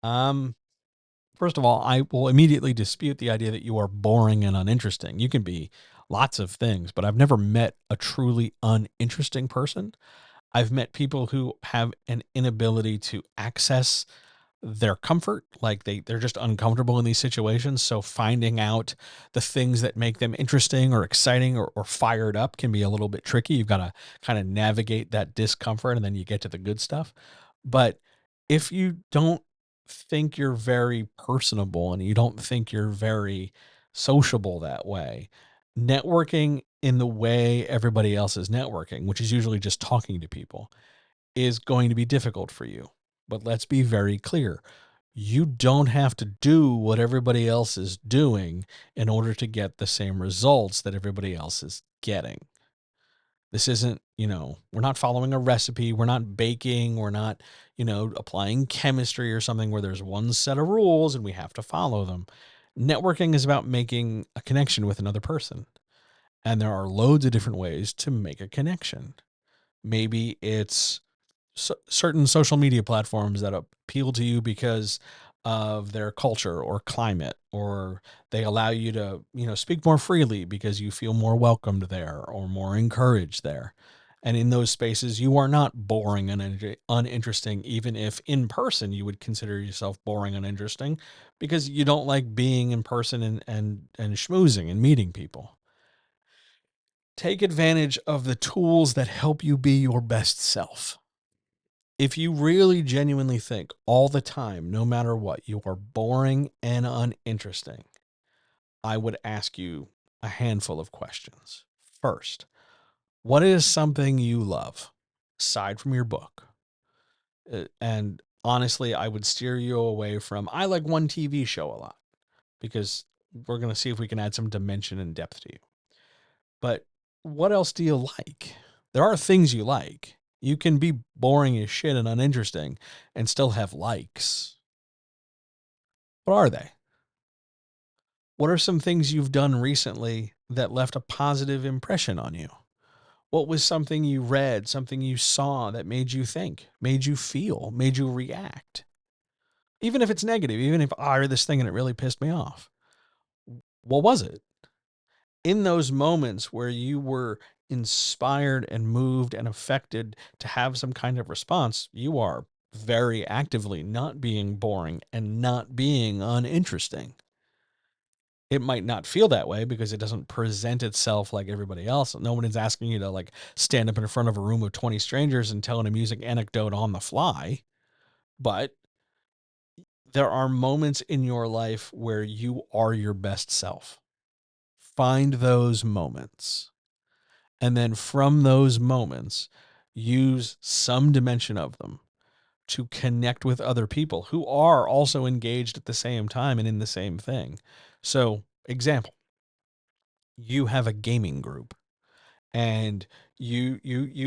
First of all, I will immediately dispute the idea that you are boring and uninteresting. You can be lots of things, but I've never met a truly uninteresting person. I've met people who have an inability to access their comfort, like they're just uncomfortable in these situations. So finding out the things that make them interesting or exciting or fired up can be a little bit tricky. You've got to kind of navigate that discomfort, and then you get to the good stuff. But if you don't think you're very personable and you don't think you're very sociable that way, networking in the way everybody else is networking, which is usually just talking to people, is going to be difficult for you. But let's be very clear. You don't have to do what everybody else is doing in order to get the same results that everybody else is getting. This isn't, we're not following a recipe. We're not baking. We're not, applying chemistry or something where there's one set of rules and we have to follow them. Networking is about making a connection with another person. And there are loads of different ways to make a connection. Maybe it's certain social media platforms that appeal to you because of their culture or climate, or they allow you to, speak more freely because you feel more welcomed there or more encouraged there. And in those spaces, you are not boring and uninteresting, even if in person you would consider yourself boring and uninteresting because you don't like being in person and schmoozing and meeting people. Take advantage of the tools that help you be your best self. If you really genuinely think all the time, no matter what, you are boring and uninteresting, I would ask you a handful of questions. First, what is something you love aside from your book? And honestly, I would steer you away from, I like one TV show a lot, because we're going to see if we can add some dimension and depth to you. But what else do you like? There are things you like. You can be boring as shit and uninteresting and still have likes. What are they? What are some things you've done recently that left a positive impression on you? What was something you read, something you saw that made you think, made you feel, made you react? Even if it's negative, even if I read this thing and it really pissed me off. What was it? In those moments where you were inspired and moved and affected to have some kind of response, you are very actively not being boring and not being uninteresting. It might not feel that way because it doesn't present itself like everybody else. No one is asking you to like stand up in front of a room of 20 strangers and tell an amusing anecdote on the fly. But there are moments in your life where you are your best self. Find those moments. And then from those moments, use some dimension of them to connect with other people who are also engaged at the same time and in the same thing. So, example, you have a gaming group and you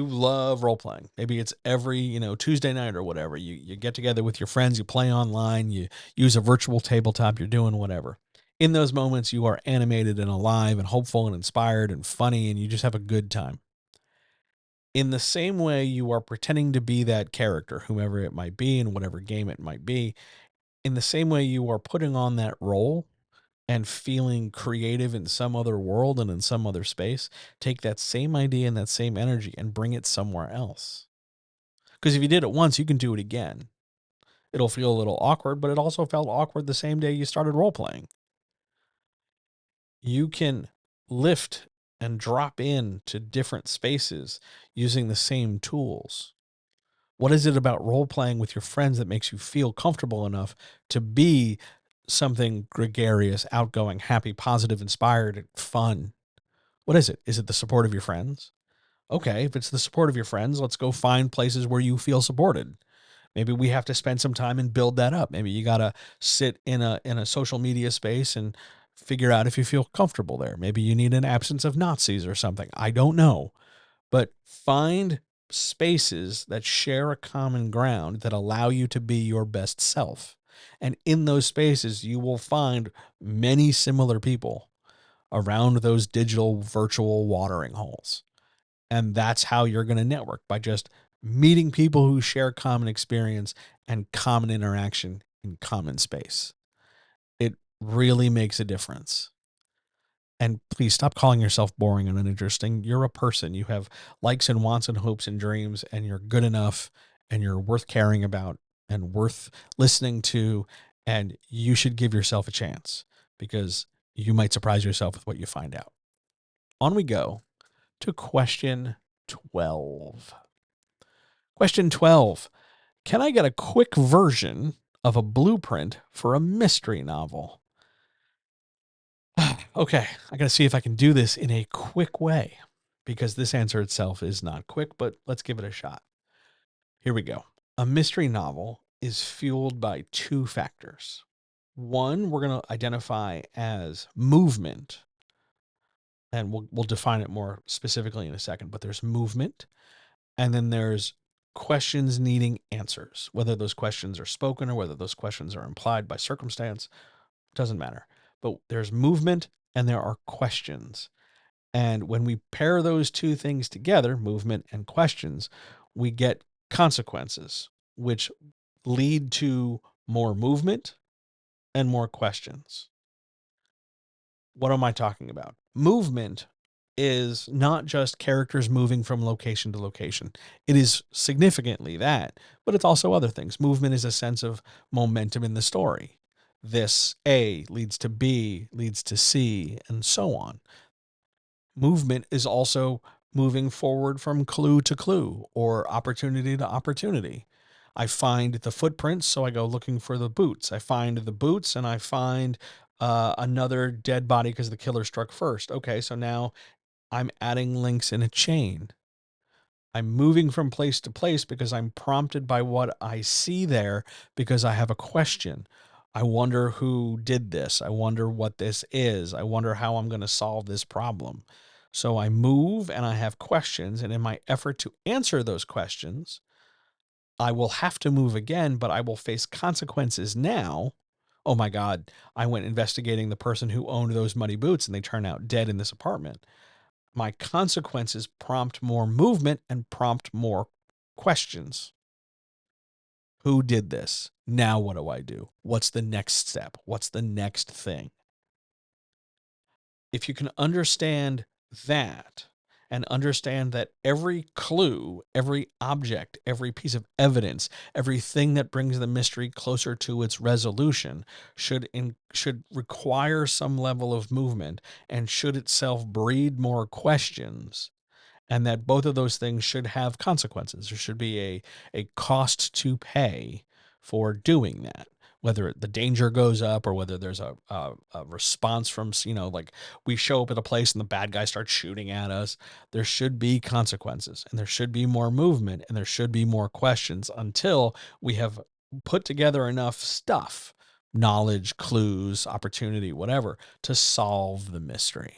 love role playing. Maybe it's every, Tuesday night or whatever. You get together with your friends, you play online, you use a virtual tabletop, you're doing whatever. In those moments, you are animated and alive and hopeful and inspired and funny, and you just have a good time. In the same way you are pretending to be that character, whomever it might be, in whatever game it might be, in the same way you are putting on that role and feeling creative in some other world and in some other space, take that same idea and that same energy and bring it somewhere else. Because if you did it once, you can do it again. It'll feel a little awkward, but it also felt awkward the same day you started role playing. You can lift and drop in to different spaces using the same tools. What is it about role playing with your friends that makes you feel comfortable enough to be something gregarious, outgoing, happy, positive, inspired, fun? What is it? Is it the support of your friends? Okay, if it's the support of your friends, let's go find places where you feel supported. Maybe we have to spend some time and build that up. Maybe you got to sit in a social media space and figure out if you feel comfortable there. Maybe you need an absence of Nazis or something. I don't know. But find spaces that share a common ground that allow you to be your best self. And in those spaces, you will find many similar people around those digital virtual watering holes. And that's how you're going to network, by just meeting people who share common experience and common interaction in common space. It really makes a difference. And please stop calling yourself boring and uninteresting. You're a person. You have likes and wants and hopes and dreams, and you're good enough and you're worth caring about and worth listening to. And you should give yourself a chance, because you might surprise yourself with what you find out. On we go to question 12. Question 12. Can I get a quick version of a blueprint for a mystery novel? Okay, I got to see if I can do this in a quick way, because this answer itself is not quick, but let's give it a shot. Here we go. A mystery novel is fueled by two factors. One, we're going to identify as movement. and we'll define it more specifically in a second, but there's movement, and then there's questions needing answers. Whether those questions are spoken or whether those questions are implied by circumstance, doesn't matter. But there's movement and there are questions. And when we pair those two things together, movement and questions, we get consequences, which lead to more movement and more questions. What am I talking about? Movement is not just characters moving from location to location. It is significantly that, but it's also other things. Movement is a sense of momentum in the story. This A leads to B, leads to C, and so on. Movement is also moving forward from clue to clue or opportunity to opportunity. I find the footprints, so I go looking for the boots. I find the boots and I find another dead body because the killer struck first. Okay, so now I'm adding links in a chain. I'm moving from place to place because I'm prompted by what I see there because I have a question. I wonder who did this. I wonder what this is. I wonder how I'm going to solve this problem. So I move and I have questions. And in my effort to answer those questions, I will have to move again, but I will face consequences now. Oh my God, I went investigating the person who owned those muddy boots and they turn out dead in this apartment. My consequences prompt more movement and prompt more questions. Who did this? Now what do I do? What's the next step? What's the next thing? If you can understand that and understand that every clue, every object, every piece of evidence, everything that brings the mystery closer to its resolution should require some level of movement and should itself breed more questions, and that both of those things should have consequences. There should be a cost to pay for doing that, whether the danger goes up or whether there's a response from, like we show up at a place and the bad guy starts shooting at us. There should be consequences and there should be more movement and there should be more questions until we have put together enough stuff, knowledge, clues, opportunity, whatever, to solve the mystery.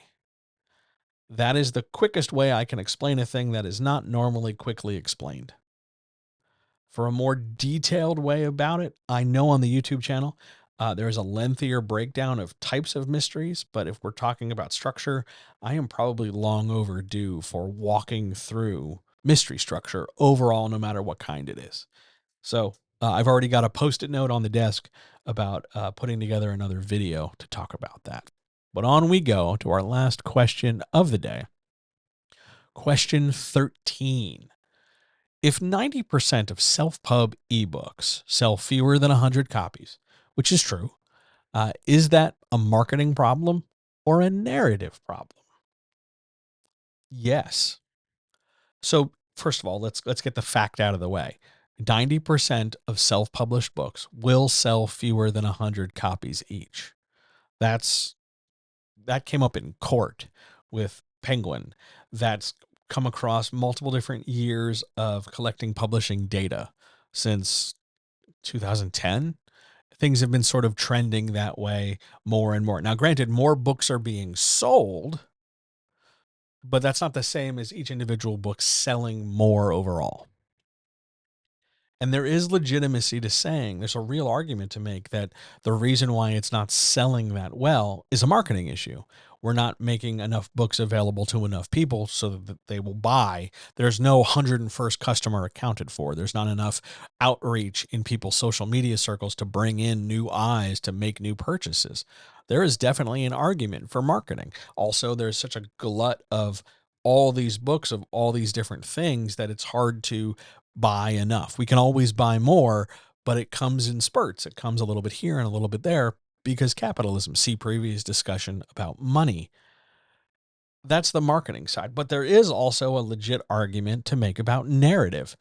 That is the quickest way I can explain a thing that is not normally quickly explained. For a more detailed way about it, I know on the YouTube channel, there is a lengthier breakdown of types of mysteries, but if we're talking about structure, I am probably long overdue for walking through mystery structure overall, no matter what kind it is. So I've already got a Post-it note on the desk about putting together another video to talk about that. But on we go to our last question of the day. Question 13. If 90% of self-pub ebooks sell fewer than 100 copies, which is true, is that a marketing problem or a narrative problem? Yes. So first of all, let's get the fact out of the way. 90% of self-published books will sell fewer than 100 copies each. That came up in court with Penguin. That's come across multiple different years of collecting publishing data since 2010. Things have been sort of trending that way more and more. Now, granted, more books are being sold, but that's not the same as each individual book selling more overall. And there is legitimacy to saying there's a real argument to make that the reason why it's not selling that well is a marketing issue. We're not making enough books available to enough people so that they will buy. There's no 101st customer accounted for. There's not enough outreach in people's social media circles to bring in new eyes to make new purchases. There is definitely an argument for marketing. Also, there's such a glut of all these books of all these different things that it's hard to buy enough. We can always buy more, but it comes in spurts. It comes a little bit here and a little bit there because capitalism. See previous discussion about money. That's the marketing side. But there is also a legit argument to make about narrative.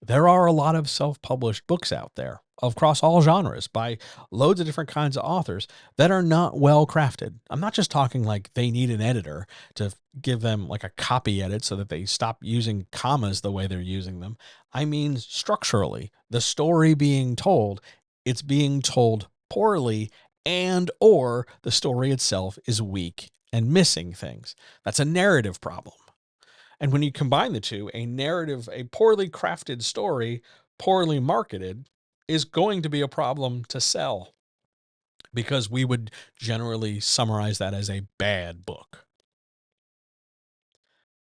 There are a lot of self-published books out there across all genres by loads of different kinds of authors that are not well crafted. I'm not just talking like they need an editor to give them like a copy edit so that they stop using commas the way they're using them. I mean, structurally, the story being told, it's being told poorly, and or the story itself is weak and missing things. That's a narrative problem. And when you combine the two, a narrative, a poorly crafted story, poorly marketed, is going to be a problem to sell because we would generally summarize that as a bad book.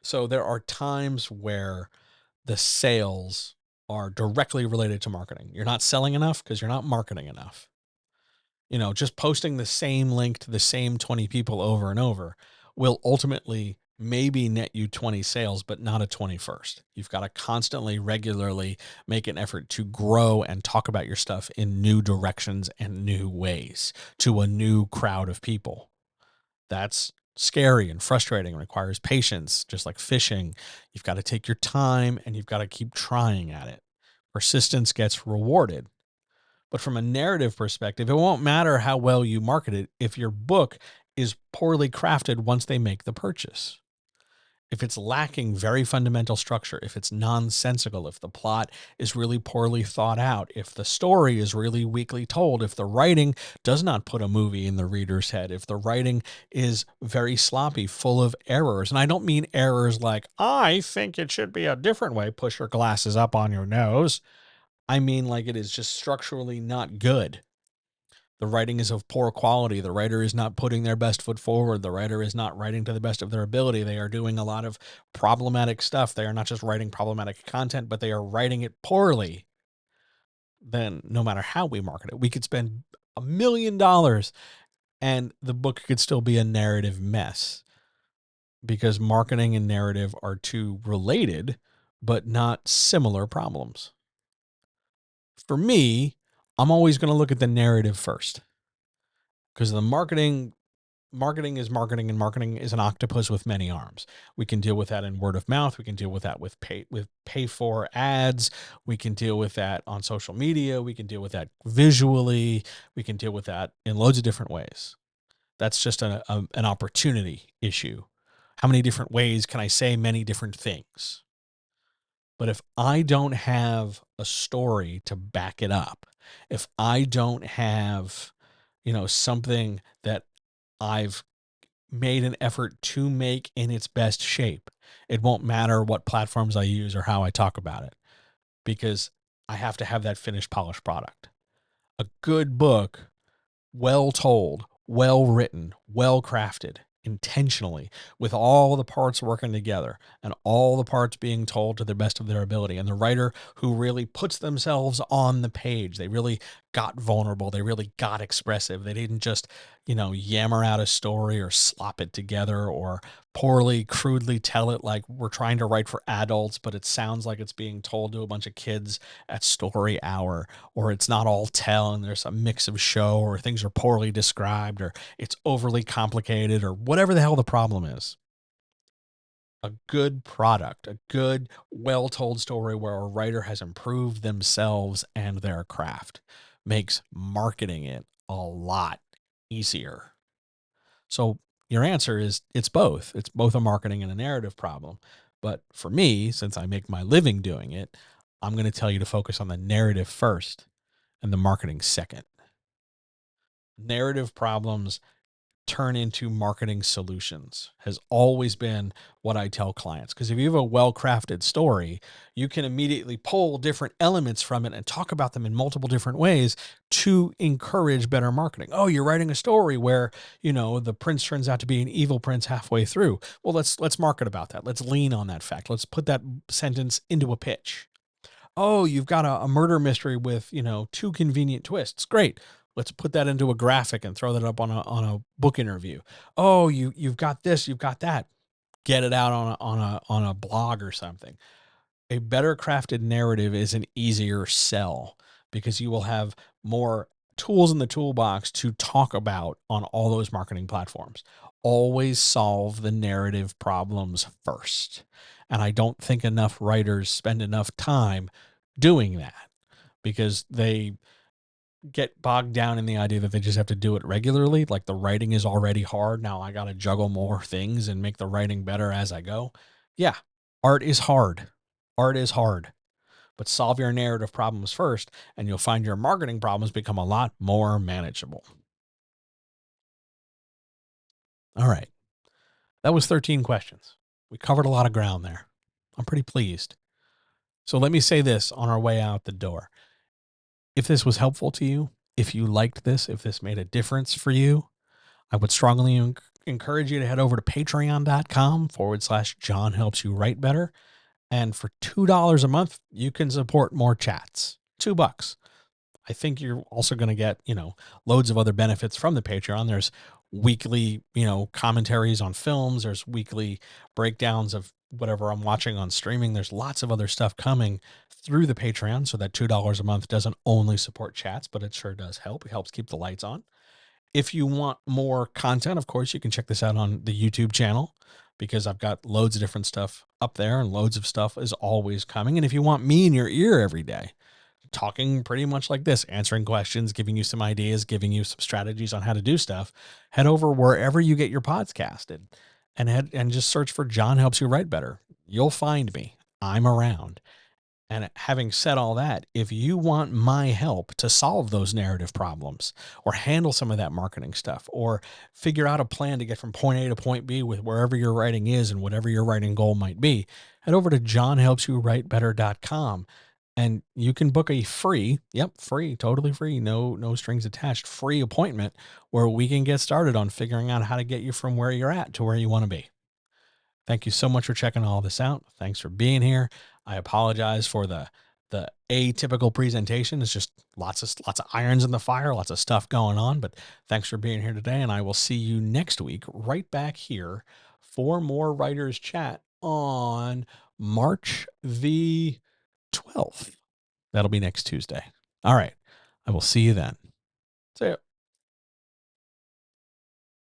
So there are times where the sales are directly related to marketing. You're not selling enough because you're not marketing enough. Just posting the same link to the same 20 people over and over will ultimately maybe net you 20 sales, but not a 21st. You've got to constantly, regularly make an effort to grow and talk about your stuff in new directions and new ways to a new crowd of people. That's scary and frustrating and requires patience, just like fishing. You've got to take your time and you've got to keep trying at it. Persistence gets rewarded. But from a narrative perspective, it won't matter how well you market it if your book is poorly crafted once they make the purchase. If it's lacking very fundamental structure, if it's nonsensical, if the plot is really poorly thought out, if the story is really weakly told, if the writing does not put a movie in the reader's head, if the writing is very sloppy, full of errors, and I don't mean errors like, I think it should be a different way, push your glasses up on your nose. I mean like it is just structurally not good. The writing is of poor quality. The writer is not putting their best foot forward. The writer is not writing to the best of their ability. They are doing a lot of problematic stuff. They are not just writing problematic content, but they are writing it poorly. Then no matter how we market it, we could spend $1 million and the book could still be a narrative mess because marketing and narrative are two related, but not similar problems. For me, I'm always going to look at the narrative first because the marketing is marketing, and marketing is an octopus with many arms. We can deal with that in word of mouth. We can deal with that with pay for ads. We can deal with that on social media. We can deal with that visually. We can deal with that in loads of different ways. That's just an opportunity issue. How many different ways can I say many different things? But if I don't have a story to back it up, if I don't have, something that I've made an effort to make in its best shape, it won't matter what platforms I use or how I talk about it because I have to have that finished, polished product. A good book, well told, well written, well crafted, intentionally, with all the parts working together and all the parts being told to the best of their ability. And the writer who really puts themselves on the page, they really got vulnerable. They really got expressive. They didn't just, yammer out a story or slop it together or poorly, crudely tell it like we're trying to write for adults, but it sounds like it's being told to a bunch of kids at story hour, or it's not all tell and there's a mix of show, or things are poorly described, or it's overly complicated, or whatever the hell the problem is. A good product, a good, well told story where a writer has improved themselves and their craft makes marketing it a lot easier. So your answer is it's both. It's both a marketing and a narrative problem. But for me, since I make my living doing it, I'm going to tell you to focus on the narrative first and the marketing second. Narrative problems turn into marketing solutions has always been what I tell clients. Because if you have a well-crafted story, you can immediately pull different elements from it and talk about them in multiple different ways to encourage better marketing. Oh, you're writing a story where, the prince turns out to be an evil prince halfway through. Well, let's market about that. Let's lean on that fact. Let's put that sentence into a pitch. Oh, you've got a murder mystery with, two convenient twists. Great. Let's put that into a graphic and throw that up on a book interview. Oh, you've got this, you've got that. Get it out on a blog or something. A better crafted narrative is an easier sell because you will have more tools in the toolbox to talk about on all those marketing platforms. Always solve the narrative problems first. And I don't think enough writers spend enough time doing that because they get bogged down in the idea that they just have to do it regularly. Like the writing is already hard. Now I got to juggle more things and make the writing better as I go. Yeah, art is hard. Art is hard. But solve your narrative problems first, and you'll find your marketing problems become a lot more manageable. All right. That was 13 questions. We covered a lot of ground there. I'm pretty pleased. So let me say this on our way out the door. If this was helpful to you, if you liked this, if this made a difference for you, I would strongly encourage you to head over to patreon.com/John helps you write better. And for $2 a month, you can support more chats. $2. I think you're also going to get, loads of other benefits from the Patreon. There's weekly, commentaries on films. There's weekly breakdowns of whatever I'm watching on streaming. There's lots of other stuff coming through the Patreon. So that $2 a month doesn't only support chats, but it sure does help. It helps keep the lights on. If you want more content, of course, you can check this out on the YouTube channel because I've got loads of different stuff up there and loads of stuff is always coming. And if you want me in your ear every day, talking pretty much like this, answering questions, giving you some ideas, giving you some strategies on how to do stuff, head over wherever you get your podcasted and just search for John Helps You Write Better. You'll find me. I'm around. And having said all that, if you want my help to solve those narrative problems or handle some of that marketing stuff or figure out a plan to get from point A to point B with wherever your writing is and whatever your writing goal might be, head over to johnhelpsyouwritebetter.com and you can book a free, free, totally free, no strings attached, free appointment where we can get started on figuring out how to get you from where you're at to where you want to be. Thank you so much for checking all this out. Thanks for being here. I apologize for the atypical presentation. It's just lots of irons in the fire, lots of stuff going on, but thanks for being here today. And I will see you next week right back here for more Writers Chat on March the 12th. That'll be next Tuesday. All right. I will see you then. See ya.